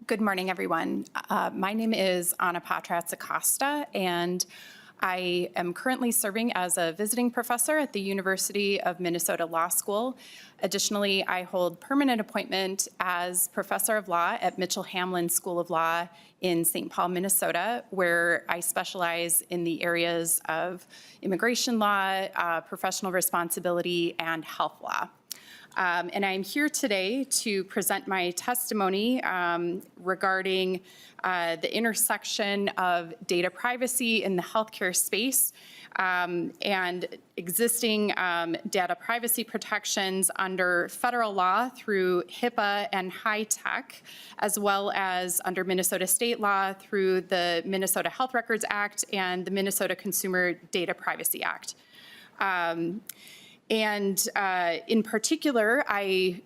Good morning, everyone. My name is Ana Patratz Acosta, and I am currently serving as a visiting professor at the University of Minnesota Law School. Additionally, I hold permanent appointment as professor of law at Mitchell-Hamlin School of Law in St. Paul, Minnesota, where I specialize in the areas of immigration law, professional responsibility, and health law. And I'm here today to present my testimony regarding the intersection of data privacy in the healthcare space and existing data privacy protections under federal law through HIPAA and HITECH, as well as under Minnesota state law through the Minnesota Health Records Act and the Minnesota Consumer Data Privacy Act. And in particular, I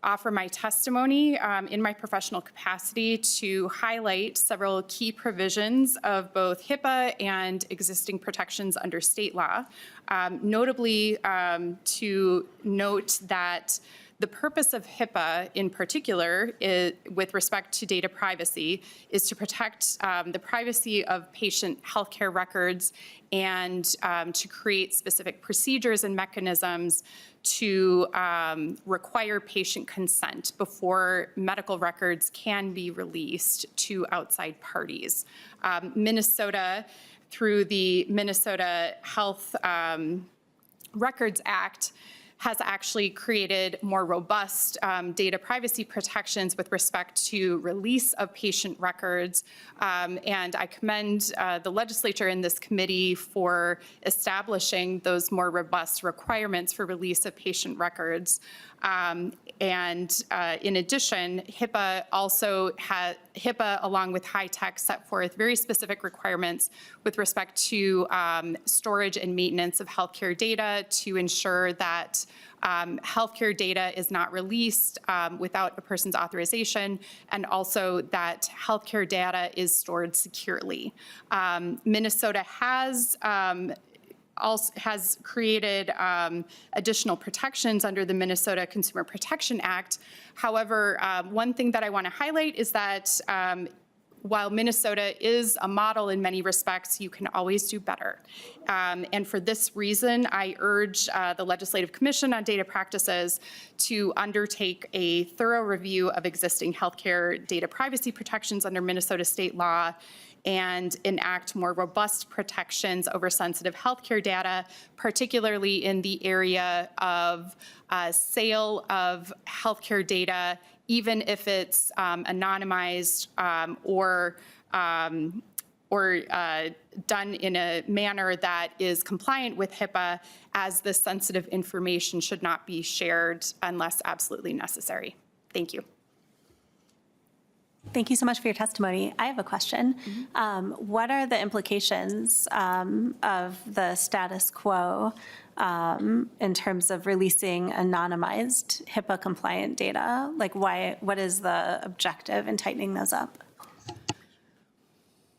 offer my testimony in my professional capacity to highlight several key provisions of both HIPAA and existing protections under state law, notably to note that the purpose of HIPAA in particular with respect to data privacy is to protect the privacy of patient healthcare records and to create specific procedures and mechanisms to require patient consent before medical records can be released to outside parties. Minnesota, through the Minnesota Health Records Act, has actually created more robust data privacy protections with respect to release of patient records. And I commend the legislature and this committee for establishing those more robust requirements for release of patient records. And in addition, HIPAA along with HITECH set forth very specific requirements with respect to storage and maintenance of healthcare data to ensure that healthcare data is not released without a person's authorization, and also that healthcare data is stored securely. Minnesota has created additional protections under the Minnesota Consumer Protection Act. However, one thing that I want to highlight is that while Minnesota is a model in many respects, you can always do better. And for this reason, I urge the Legislative Commission on Data Practices to undertake a thorough review of existing healthcare data privacy protections under Minnesota state law and enact more robust protections over sensitive healthcare data, particularly in the area of sale of healthcare data, even if it's anonymized or done in a manner that is compliant with HIPAA, as the sensitive information should not be shared unless absolutely necessary. Thank you. Thank you so much for your testimony. I have a question. What are the implications of the status quo in terms of releasing anonymized HIPAA-compliant data? Like, what is the objective in tightening those up?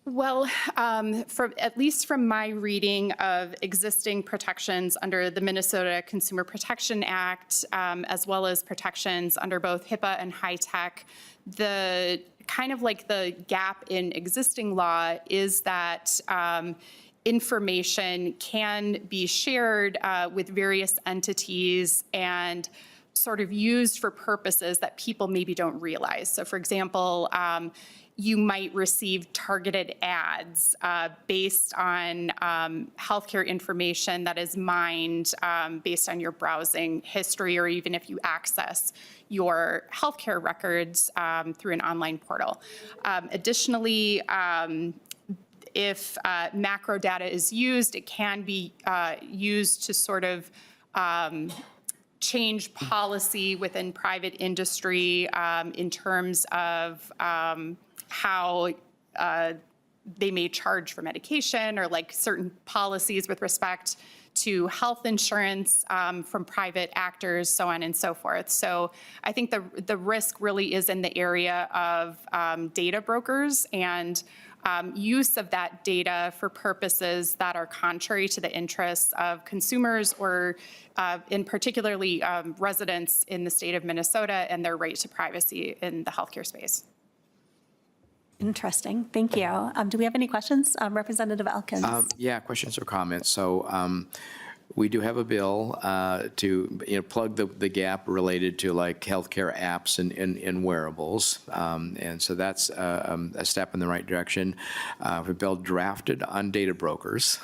Well, at least from my reading of existing protections under the Minnesota Consumer Protection Act, as well as protections under both HIPAA and HITECH, the kind of like the gap in existing law is that information can be shared with various entities and sort of used for purposes that people maybe don't realize. So for example, you might receive targeted ads based on healthcare information that is mined based on your browsing history, or even if you access your healthcare records through an online portal. Additionally, if macro data is used, it can be used to sort of change policy within private industry in terms of how they may charge for medication, or like certain policies with respect to health insurance from private actors, so on and so forth. So I think the risk really is in the area of data brokers and use of that data for purposes that are contrary to the interests of consumers, or in particularly residents in the state of Minnesota and their right to privacy in the healthcare space. Interesting. Thank you. Do we have any questions? Representative Elkins. Yeah, questions or comments. So we do have a bill to plug the gap related to like healthcare apps and wearables. And so that's a step in the right direction. A bill drafted on data brokers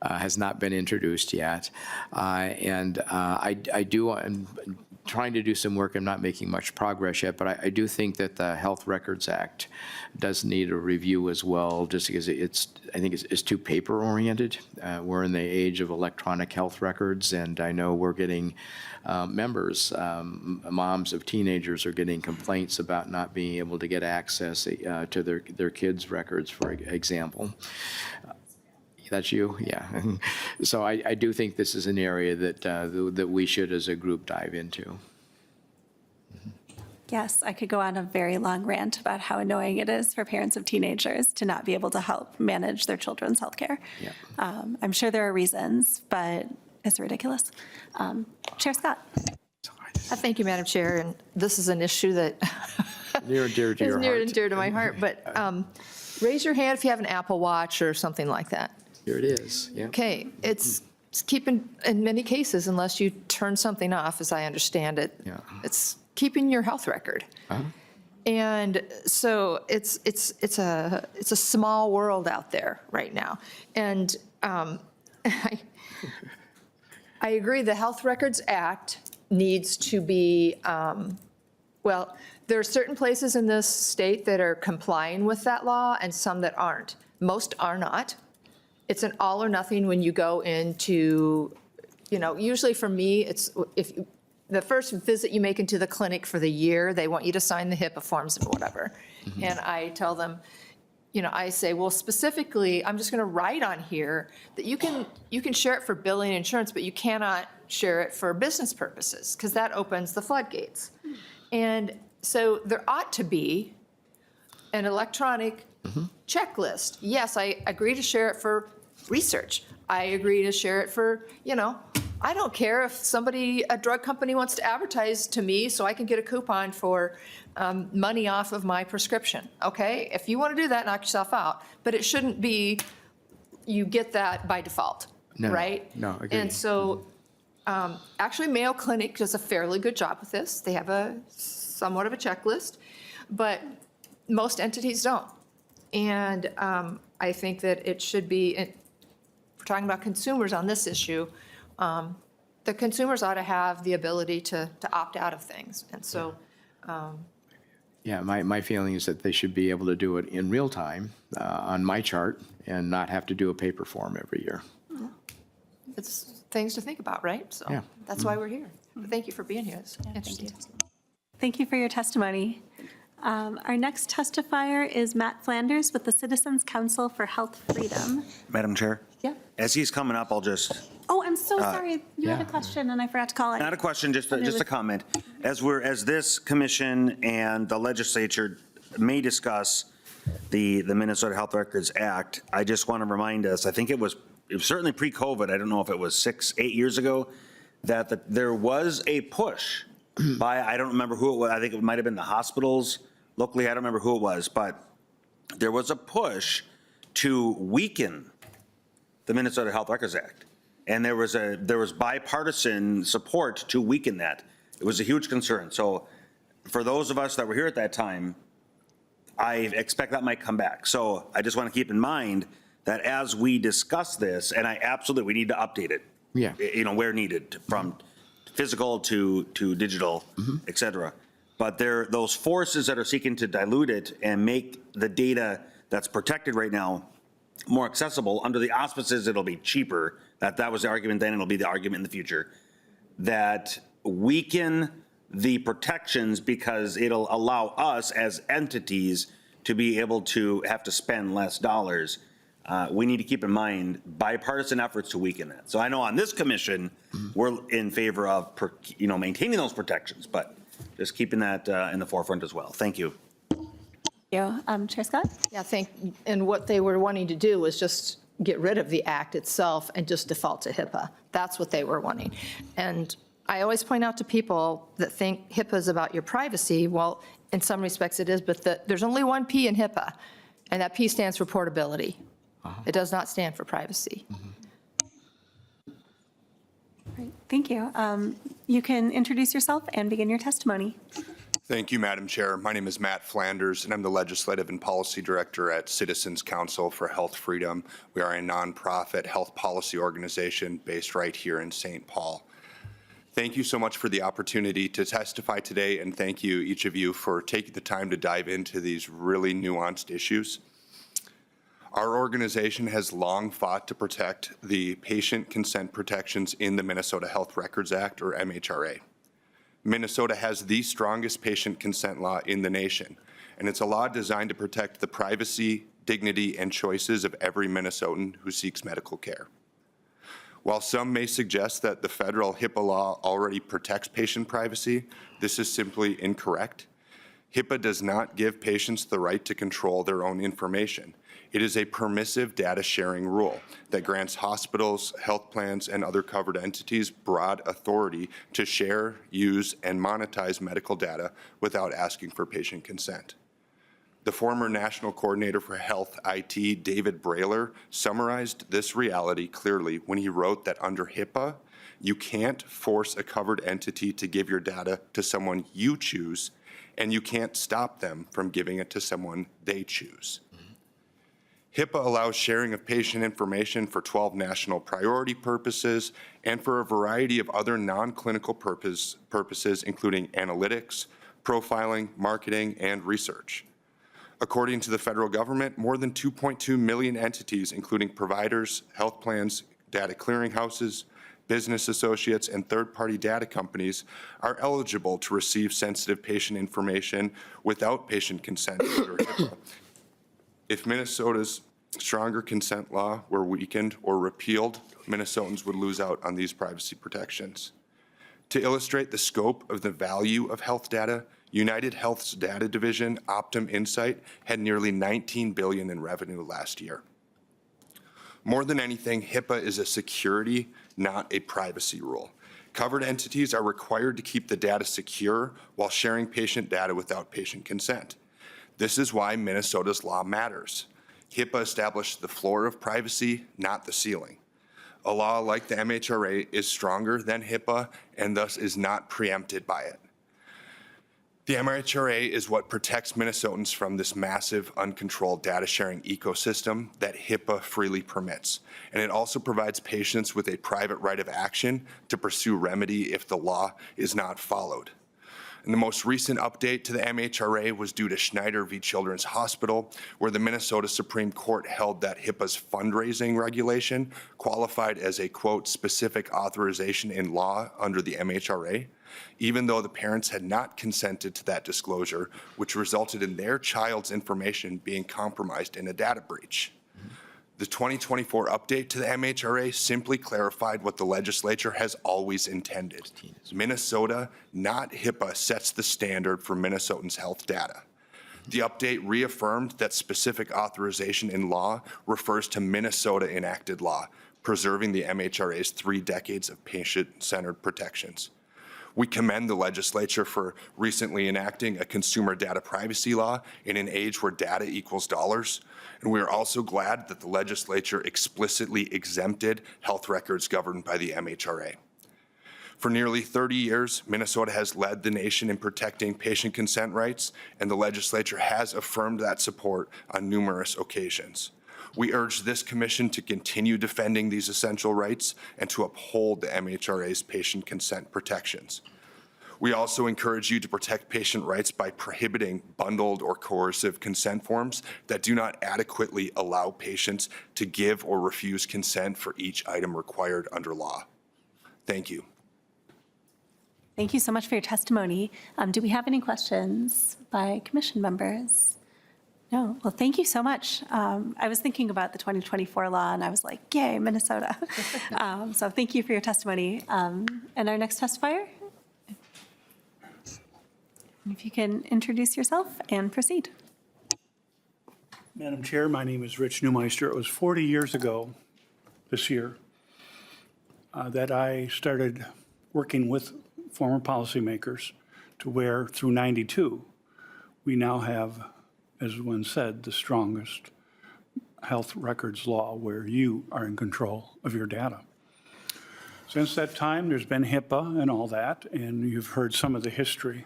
has not been introduced yet. And I'm trying to do some work. I'm not making much progress yet, but I do think that the Health Records Act does need a review as well, just because I think it's too paper-oriented. We're in the age of electronic health records, and I know we're getting members, moms of teenagers are getting complaints about not being able to get access to their kids' records, for example. That's you? Yeah. So I do think this is an area that we should, as a group, dive into. Yes, I could go on a very long rant about how annoying it is for parents of teenagers to not be able to help manage their children's healthcare. Yeah. I'm sure there are reasons, but it's ridiculous. Chair Scott. Thank you, Madam Chair. And this is an issue that near and dear to your heart. Near and dear to my heart. But raise your hand if you have an Apple Watch or something like that. Here it is. Yeah. Okay. It's keeping, in many cases, unless you turn something off, as I understand it, it's keeping your health record. And so it's a small world out there right now. And I agree, the Health Records Act needs to be, well, there are certain places in this state that are complying with that law and some that aren't. Most are not. It's an all or nothing when you go into, usually for me, it's if the first visit you make into the clinic for the year, they want you to sign the HIPAA forms and whatever. And I tell them, I say, well, specifically, I'm just going to write on here that you can share it for billing and insurance, but you cannot share it for business purposes, because that opens the floodgates. And so there ought to be an electronic checklist. Yes, I agree to share it for research. I agree to share it for, I don't care if a drug company wants to advertise to me so I can get a coupon for money off of my prescription, okay? If you want to do that, knock yourself out. But it shouldn't be, you get that by default, right? No, agreed. And so, actually Mayo Clinic does a fairly good job with this. They have somewhat of a checklist, but most entities don't. And I think that it should be, if we're talking about consumers on this issue, the consumers ought to have the ability to opt out of things. And so, Yeah, my feeling is that they should be able to do it in real time on my chart and not have to do a paper form every year. it's things to think about, right? So Yeah. that's why we're here. But thank you for being here. It's interesting. Thank you for your testimony. Our next testifier is Matt Flanders with the Citizens Council for Health Freedom. Madam Chair? Yeah. As he's coming up, I'll just, Oh, I'm so sorry. You had a yeah. question and I forgot to call it. not a question, just a comment. As this commission and the legislature may discuss the Minnesota Health Records Act, I just want to remind us, I think it was certainly pre-COVID, I don't know if it was 6-8 years ago, that there was a push by, I don't remember who it was, I think it might have been the hospitals locally, I don't remember who it was, but there was a push to weaken the Minnesota Health Records Act. And there was bipartisan support to weaken that. It was a huge concern. So for those of us that were here at that time, I expect that might come back. So I just want to keep in mind that as we discuss this, and we need to update it. Yeah. Where needed, from physical to digital, et cetera. But those forces that are seeking to dilute it and make the data that's protected right now more accessible, under the auspices it'll be cheaper, that was the argument then, and it'll be the argument in the future, that weaken the protections because it'll allow us as entities to be able to have to spend less dollars. We need to keep in mind bipartisan efforts to weaken that. So I know on this commission, we're in favor of maintaining those protections, but just keeping that in the forefront as well. Thank you. Thank you. Chair Scott? Yeah, and what they were wanting to do was just get rid of the act itself and just default to HIPAA. That's what they were wanting. And I always point out to people that think HIPAA is about your privacy. Well, in some respects it is, but there's only one P in HIPAA, and that P stands for portability. It does not stand for privacy. Great. Thank you. You can introduce yourself and begin your testimony. Thank you, Madam Chair. My name is Matt Flanders, and I'm the Legislative and Policy Director at Citizens Council for Health Freedom. We are a nonprofit health policy organization based right here in St. Paul. Thank you so much for the opportunity to testify today, and thank you, each of you, for taking the time to dive into these really nuanced issues. Our organization has long fought to protect the patient consent protections in the Minnesota Health Records Act, or MHRA. Minnesota has the strongest patient consent law in the nation, and it's a law designed to protect the privacy, dignity, and choices of every Minnesotan who seeks medical care. While some may suggest that the federal HIPAA law already protects patient privacy, this is simply incorrect. HIPAA does not give patients the right to control their own information. It is a permissive data sharing rule that grants hospitals, health plans, and other covered entities broad authority to share, use, and monetize medical data without asking for patient consent. The former National Coordinator for Health IT, David Brailer, summarized this reality clearly when he wrote that under HIPAA, you can't force a covered entity to give your data to someone you choose, and you can't stop them from giving it to someone they choose. HIPAA allows sharing of patient information for 12 national priority purposes and for a variety of other non-clinical purposes, including analytics, profiling, marketing, and research. According to the federal government, more than 2.2 million entities, including providers, health plans, data clearinghouses, business associates, and third-party data companies are eligible to receive sensitive patient information without patient consent under HIPAA. If Minnesota's stronger consent law were weakened or repealed, Minnesotans would lose out on these privacy protections. To illustrate the scope of the value of health data, United Health's data division, Optum Insight, had nearly $19 billion in revenue last year. More than anything, HIPAA is a security, not a privacy rule. Covered entities are required to keep the data secure while sharing patient data without patient consent. This is why Minnesota's law matters. HIPAA established the floor of privacy, not the ceiling. A law like the MHRA is stronger than HIPAA and thus is not preempted by it. The MHRA is what protects Minnesotans from this massive, uncontrolled data sharing ecosystem that HIPAA freely permits. And it also provides patients with a private right of action to pursue remedy if the law is not followed. And the most recent update to the MHRA was due to Schneider v. Children's Hospital, where the Minnesota Supreme Court held that HIPAA's fundraising regulation qualified as a, quote, specific authorization in law under the MHRA, even though the parents had not consented to that disclosure, which resulted in their child's information being compromised in a data breach. The 2024 update to the MHRA simply clarified what the legislature has always intended. Minnesota, not HIPAA, sets the standard for Minnesotans' health data. The update reaffirmed that specific authorization in law refers to Minnesota enacted law, preserving the MHRA's 3 decades of patient-centered protections. We commend the legislature for recently enacting a consumer data privacy law in an age where data equals dollars. And we are also glad that the legislature explicitly exempted health records governed by the MHRA. For nearly 30 years, Minnesota has led the nation in protecting patient consent rights, and the legislature has affirmed that support on numerous occasions. We urge this commission to continue defending these essential rights and to uphold the MHRA's patient consent protections. We also encourage you to protect patient rights by prohibiting bundled or coercive consent forms that do not adequately allow patients to give or refuse consent for each item required under law. Thank you. Thank you so much for your testimony. Do we have any questions by commission members? No. Well, thank you so much. I was thinking about the 2024 law, and I was like, yay, Minnesota. So thank you for your testimony. And our next testifier, if you can introduce yourself and proceed. Madam Chair, my name is Rich Neumeister. It was 40 years ago this year that I started working with former policymakers to where through 92, we now have, as one said, the strongest health records law where you are in control of your data. Since that time, there's been HIPAA and all that, and you've heard some of the history.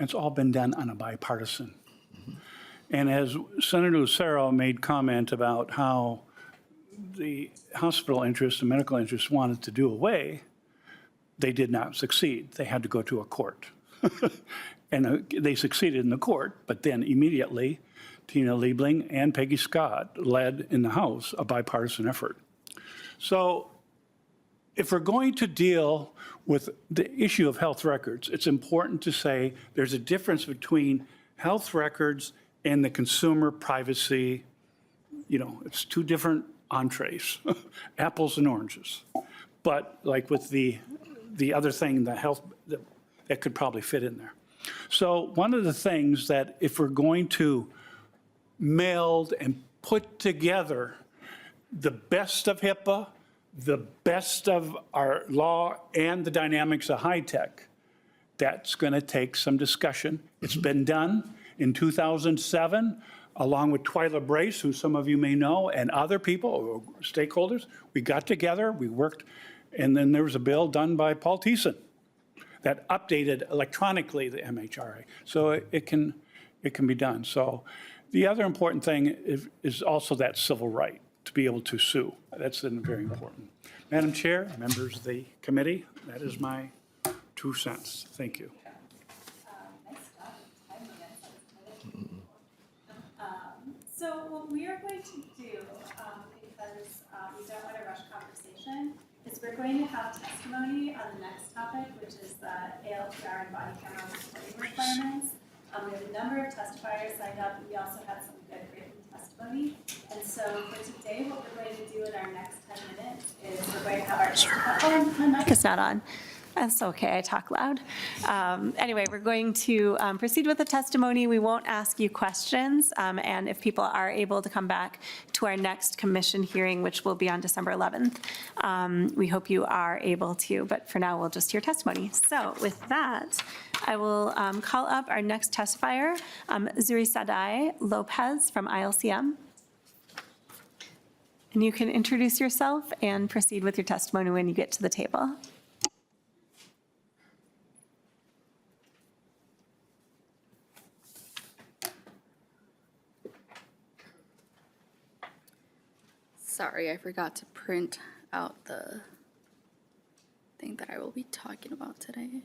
It's all been done on a bipartisan. And as Senator Lucero made comment about how the hospital interests and medical interests wanted to do away, they did not succeed. They had to go to a court. And they succeeded in the court, but then immediately Tina Liebling and Peggy Scott led in the House a bipartisan effort. So if we're going to deal with the issue of health records, it's important to say there's a difference between health records and the consumer privacy. You know, it's 2 different entrees, apples and oranges. But like with the other thing, the health, that could probably fit in there. So one of the things that if we're going to meld and put together the best of HIPAA, the best of our law, and the dynamics of HITECH, that's going to take some discussion. It's been done in 2007, along with Twyla Brace, who some of you may know, and other people, stakeholders. We got together, we worked, and then there was a bill done by Paul Thiessen that updated electronically the MHRA. So it can be done. So The other important thing is also that civil right to be able to sue. That's very important. Madam Chair, members of the committee, that is my 2 cents. Thank you. So what we are going to do, because we don't want to rush conversation, is we're going to have testimony on the next topic, which is the ALPR and body camera reporting requirements. We have a number of testifiers signed up, and we also have some good written testimony. And so for today, what we're going to do in our next 10 minutes is we're going to have our my mic is not on. That's okay, I talk loud. Anyway, we're going to proceed with the testimony. We won't ask you questions, and if people are able to come back to our next commission hearing, which will be on December 11th, we hope you are able to, but for now, we'll just hear testimony. So with that, I will call up our next testifier, Zuri Sadai Lopez from ILCM. And you can introduce yourself and proceed with your testimony when you get to the table. Sorry, I forgot to print out the thing that I will be talking about today.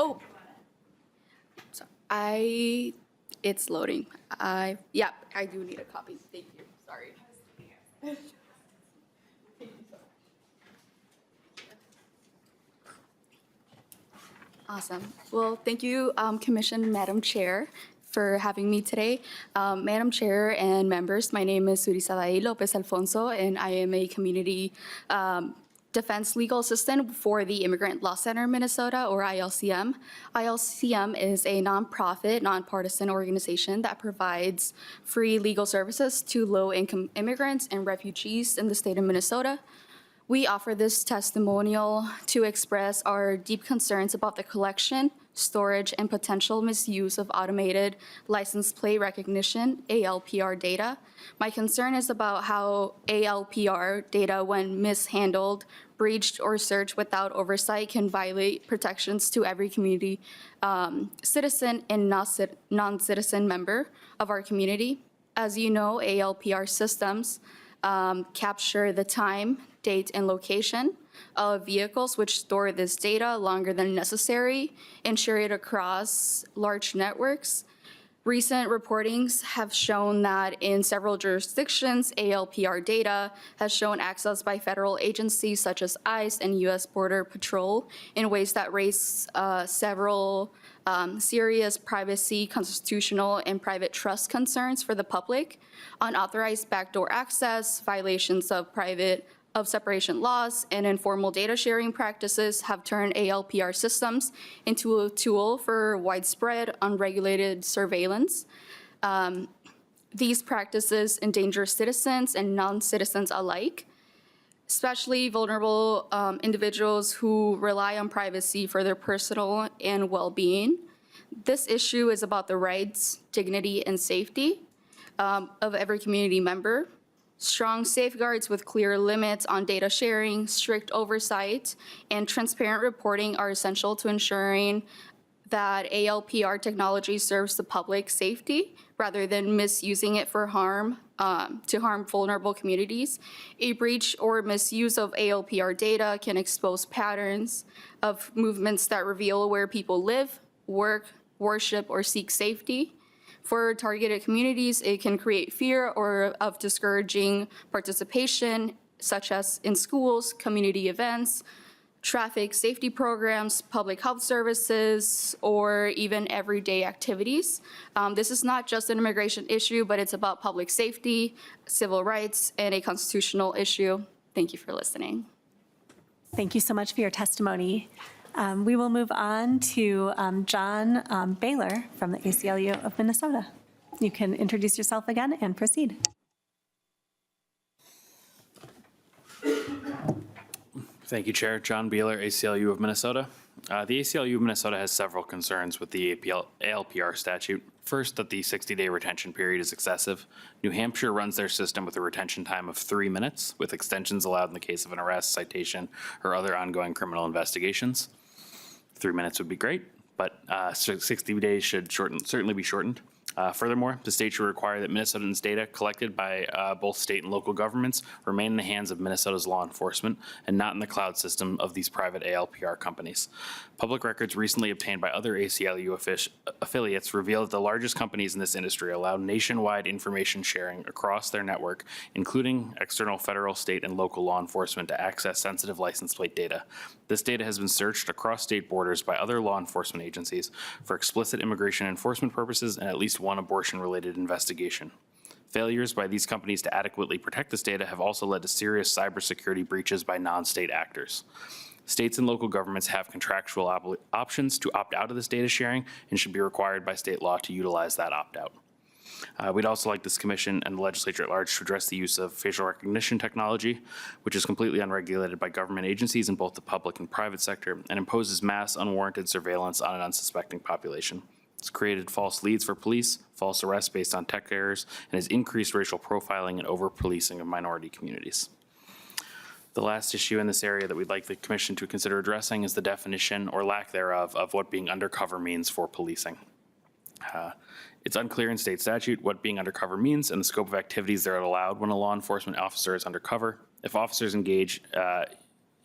Oh, so it's loading. Yeah, I do need a copy. Thank you. Sorry. Awesome. Well, thank you, Commission Madam Chair, for having me today. Madam Chair and members, my name is Zuri Sadai Lopez Alfonso, and I am a community defense legal assistant for the Immigrant Law Center Minnesota, or ILCM. ILCM is a nonprofit, nonpartisan organization that provides free legal services to low-income immigrants and refugees in the state of Minnesota. We offer this testimonial to express our deep concerns about the collection, storage, and potential misuse of automated license plate recognition, ALPR data. My concern is about how ALPR data, when mishandled, breached, or searched without oversight, can violate protections to every community citizen and non-citizen member of our community. As you know, ALPR systems capture the time, date, and location of vehicles which store this data longer than necessary and share it across large networks. Recent reportings have shown that in several jurisdictions, ALPR data has shown access by federal agencies such as ICE and U.S. Border Patrol in ways that raise several serious privacy, constitutional, and private trust concerns for the public. Unauthorized backdoor access, violations of separation laws, and informal data sharing practices have turned ALPR systems into a tool for widespread, unregulated surveillance. These practices endanger citizens and non-citizens alike, especially vulnerable individuals who rely on privacy for their personal and well-being. This issue is about the rights, dignity, and safety of every community member. Strong safeguards with clear limits on data sharing, strict oversight, and transparent reporting are essential to ensuring that ALPR technology serves the public safety rather than misusing it for harm, to harm vulnerable communities. A breach or misuse of ALPR data can expose patterns of movements that reveal where people live, work, worship, or seek safety. For targeted communities, it can create fear or of discouraging participation, such as in schools, community events, traffic safety programs, public health services, or even everyday activities. This is not just an immigration issue, but it's about public safety, civil rights, and a constitutional issue. Thank you for listening. Thank you so much for your testimony. We will move on to John Baylor from the ACLU of Minnesota. You can introduce yourself again and proceed. Thank you, Chair. John Beeler, ACLU of Minnesota. The ACLU of Minnesota has several concerns with the ALPR statute. First, that the 60-day retention period is excessive. New Hampshire runs their system with a retention time of 3 minutes, with extensions allowed in the case of an arrest, citation, or other ongoing criminal investigations. 3 minutes would be great, but 60 days should certainly be shortened. Furthermore, the state should require that Minnesotans' data collected by both state and local governments remain in the hands of Minnesota's law enforcement and not in the cloud system of these private ALPR companies. Public records recently obtained by other ACLU affiliates reveal that the largest companies in this industry allow nationwide information sharing across their network, including external federal, state, and local law enforcement to access sensitive license plate data. This data has been searched across state borders by other law enforcement agencies for explicit immigration enforcement purposes and at least one abortion-related investigation. Failures by these companies to adequately protect this data have also led to serious cybersecurity breaches by non-state actors. States and local governments have contractual options to opt out of this data sharing and should be required by state law to utilize that opt-out. We'd also like this commission and the legislature at large to address the use of facial recognition technology, which is completely unregulated by government agencies in both the public and private sector and imposes mass unwarranted surveillance on an unsuspecting population. It's created false leads for police, false arrests based on tech errors, and has increased racial profiling and over-policing of minority communities. The last issue in this area that we'd like the commission to consider addressing is the definition or lack thereof of what being undercover means for policing. It's unclear in state statute what being undercover means and the scope of activities that are allowed when a law enforcement officer is undercover. If officers engage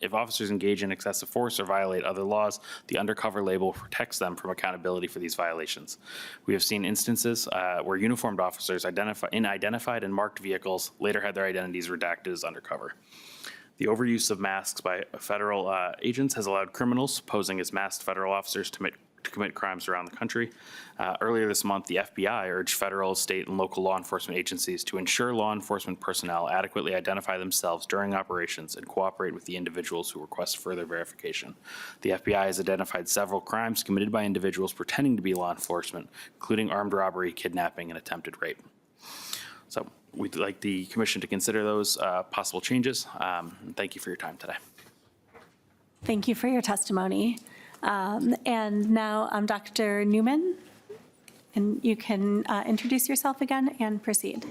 in excessive force or violate other laws, the undercover label protects them from accountability for these violations. We have seen instances where uniformed officers in identified and marked vehicles later had their identities redacted as undercover. The overuse of masks by federal agents has allowed criminals posing as masked federal officers to commit crimes around the country. Earlier this month, the FBI urged federal, state, and local law enforcement agencies to ensure law enforcement personnel adequately identify themselves during operations and cooperate with the individuals who request further verification. The FBI has identified several crimes committed by individuals pretending to be law enforcement, including armed robbery, kidnapping, and attempted rape. So we'd like the commission to consider those possible changes. Thank you for your time today. Thank you for your testimony. And now, Dr. Newman, and you can introduce yourself again and proceed.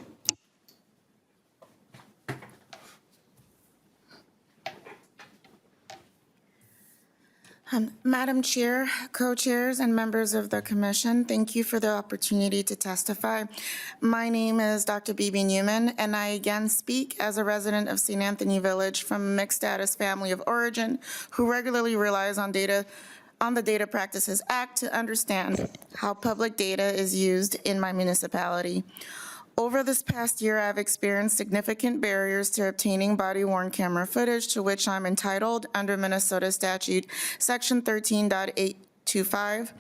Madam Chair, co-chairs, and members of the commission, thank you for the opportunity to testify. My name is Dr. Bibi Newman, and I again speak as a resident of St. Anthony Village from a mixed status family of origin who regularly relies on the Data Practices Act to understand how public data is used in my municipality. Over this past year, I've experienced significant barriers to obtaining body-worn camera footage to which I'm entitled under Minnesota Statute Section 13.825.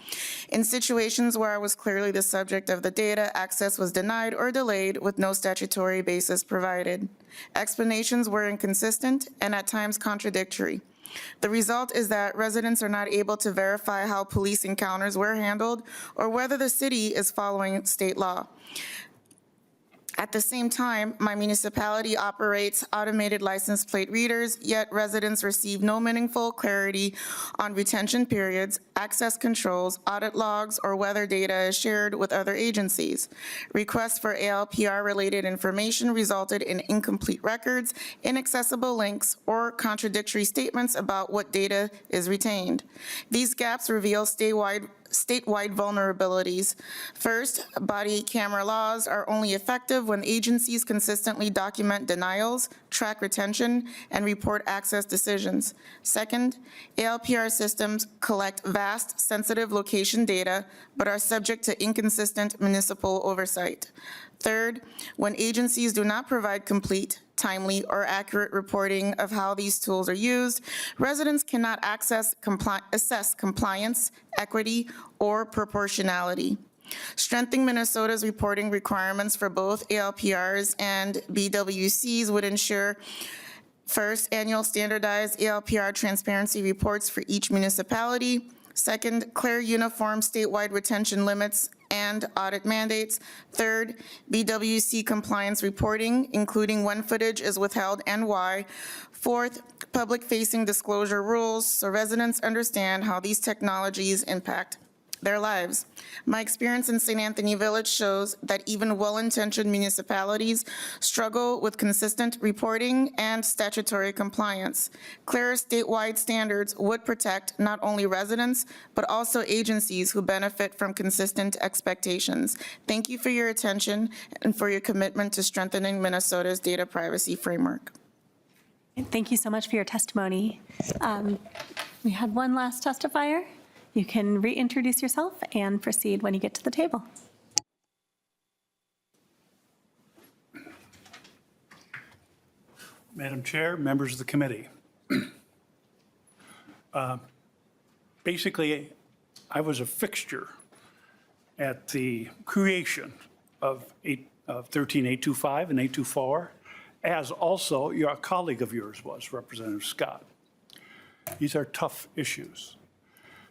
In situations where I was clearly the subject of the data, access was denied or delayed with no statutory basis provided. Explanations were inconsistent and at times contradictory. The result is that residents are not able to verify how police encounters were handled or whether the city is following state law. At the same time, my municipality operates automated license plate readers, yet residents receive no meaningful clarity on retention periods, access controls, audit logs, or whether data is shared with other agencies. Requests for ALPR-related information resulted in incomplete records, inaccessible links, or contradictory statements about what data is retained. These gaps reveal statewide vulnerabilities. First, body camera laws are only effective when agencies consistently document denials, track retention, and report access decisions. Second, ALPR systems collect vast, sensitive location data, but are subject to inconsistent municipal oversight. Third, when agencies do not provide complete, timely, or accurate reporting of how these tools are used, residents cannot assess compliance, equity, or proportionality. Strengthening Minnesota's reporting requirements for both ALPRs and BWCs would ensure, first, annual standardized ALPR transparency reports for each municipality. Second, clear uniform statewide retention limits and audit mandates. Third, BWC compliance reporting, including when footage is withheld and why. Fourth, public-facing disclosure rules so residents understand how these technologies impact their lives. My experience in St. Anthony Village shows that even well-intentioned municipalities struggle with consistent reporting and statutory compliance. Clearer statewide standards would protect not only residents, but also agencies who benefit from consistent expectations. Thank you for your attention and for your commitment to strengthening Minnesota's data privacy framework. Thank you so much for your testimony. We had one last testifier. You can reintroduce yourself and proceed when you get to the table. Madam Chair, members of the committee. Basically, I was a fixture at the creation of 13825 and 824, as also a colleague of yours was, Representative Scott. These are tough issues.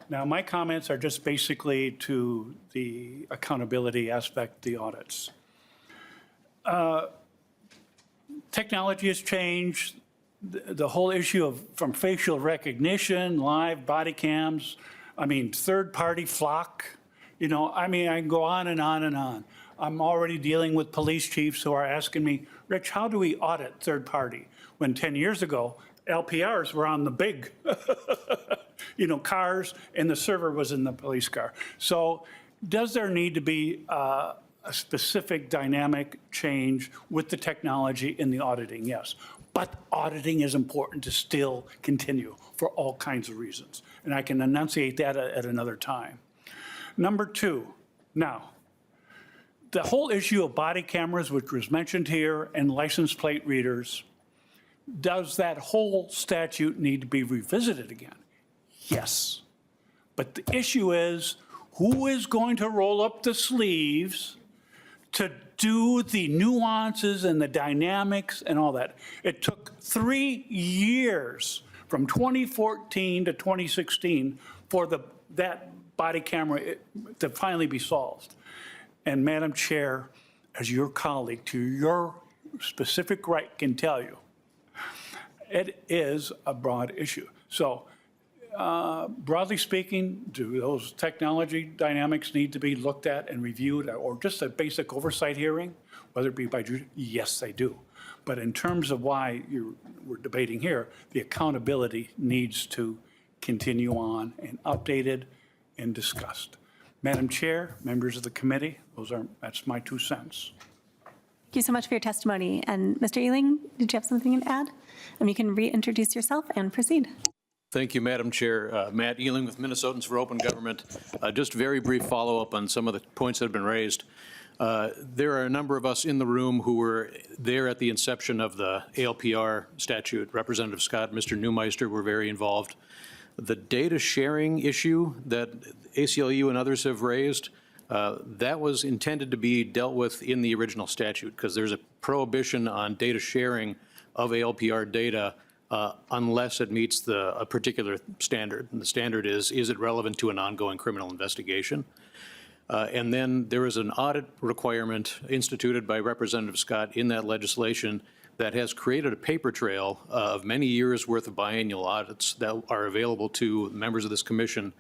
Now, my comments are just basically to the accountability aspect, the audits. Technology has changed. The whole issue of from facial recognition, live body cams, third-party flock, I can go on and on and on. I'm already dealing with police chiefs who are asking me, Rich, how do we audit third-party? When 10 years ago, LPRs were on the big cars, and the server was in the police car. So does there need to be a specific dynamic change with the technology in the auditing? Yes. But auditing is important to still continue for all kinds of reasons. And I can enunciate that at another time. Number two, now, the whole issue of body cameras, which was mentioned here, and license plate readers, does that whole statute need to be revisited again? Yes. But the issue is, who is going to roll up the sleeves to do the nuances and the dynamics and all that? It took 3 years, from 2014 to 2016, for that body camera to finally be solved. And Madam Chair, as your colleague, to your specific right, can tell you, it is a broad issue. So broadly speaking, do those technology dynamics need to be looked at and reviewed, or just a basic oversight hearing, whether it be by jury? Yes, they do. But in terms of why we're debating here, the accountability needs to continue on and updated and discussed. Madam Chair, members of the committee, that's my 2 cents. Thank you so much for your testimony. And Mr. Ealing, did you have something to add? And you can reintroduce yourself and proceed. Thank you, Madam Chair. Matt Ealing with Minnesotans for Open Government. Just very brief follow-up on some of the points that have been raised. There are a number of us in the room who were there at the inception of the ALPR statute. Representative Scott, Mr. Neumeister were very involved. The data sharing issue that ACLU and others have raised, that was intended to be dealt with in the original statute, because there's a prohibition on data sharing of ALPR data unless it meets a particular standard. And the standard is it relevant to an ongoing criminal investigation? And then there is an audit requirement instituted by Representative Scott in that legislation that has created a paper trail of many years' worth of biannual audits that are available to members of this commission.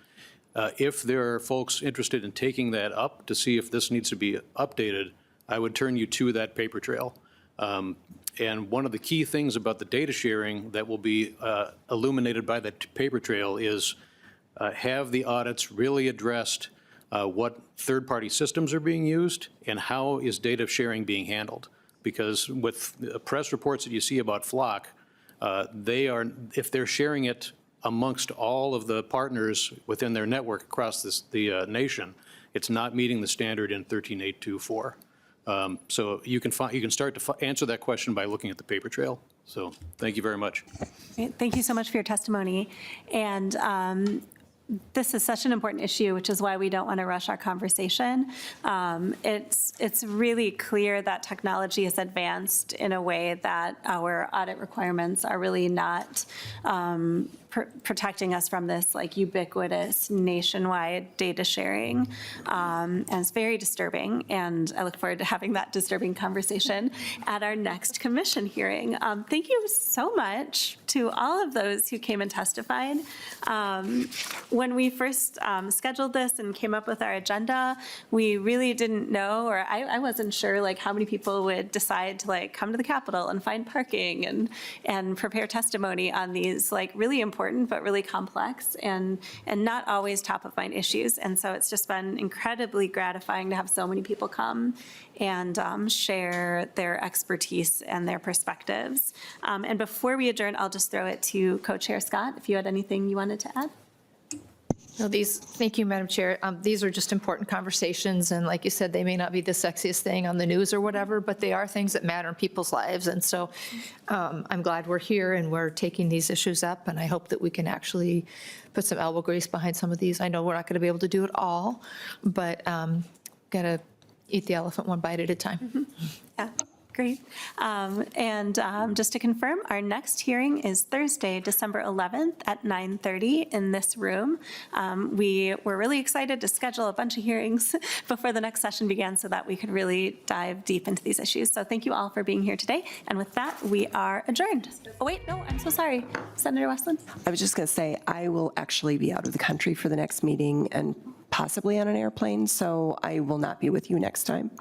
If there are folks interested in taking that up to see if this needs to be updated, I would turn you to that paper trail. And one of the key things about the data sharing that will be illuminated by that paper trail is have the audits really addressed what third-party systems are being used and how is data sharing being handled. Because with press reports that you see about Flock, if they're sharing it amongst all of the partners within their network across the nation, it's not meeting the standard in 13824. So you can start to answer that question by looking at the paper trail. So thank you very much. Thank you so much for your testimony. And this is such an important issue, which is why we don't want to rush our conversation. It's really clear that technology has advanced in a way that our audit requirements are really not protecting us from this like ubiquitous nationwide data sharing. And it's very disturbing. And I look forward to having that disturbing conversation at our next commission hearing. Thank you so much to all of those who came and testified. When we first scheduled this and came up with our agenda, we really didn't know, or I wasn't sure like how many people would decide to like come to the Capitol and find parking and prepare testimony on these like really important but really complex and not always top of mind issues. And so it's just been incredibly gratifying to have so many people come and share their expertise and their perspectives. And before we adjourn, I'll just throw it to Co-Chair Scott, if you had anything you wanted to add. No, thank you, Madam Chair. These are just important conversations, and like you said, they may not be the sexiest thing on the news or whatever, but they are things that matter in people's lives. And so I'm glad we're here and we're taking these issues up, and I hope that we can actually put some elbow grease behind some of these. I know we're not going to be able to do it all, but got to eat the elephant one bite at a time. Mm-hmm. Yeah. Great. And just to confirm, our next hearing is Thursday, December 11th at 9:30 in this room. We were really excited to schedule a bunch of hearings before the next session began so that we could really dive deep into these issues. So thank you all for being here today. And with that, we are adjourned. Oh, wait, no, I'm so sorry. Senator Westland? I was just going to say, I will actually be out of the country for the next meeting and possibly on an airplane, so I will not be with you next time.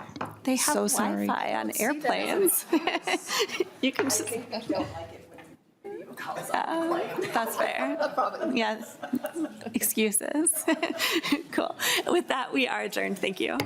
They have So sorry. Wi-Fi on airplanes. You can just. That's fair. Yes. Excuses. Cool. With that, we are adjourned. Thank you.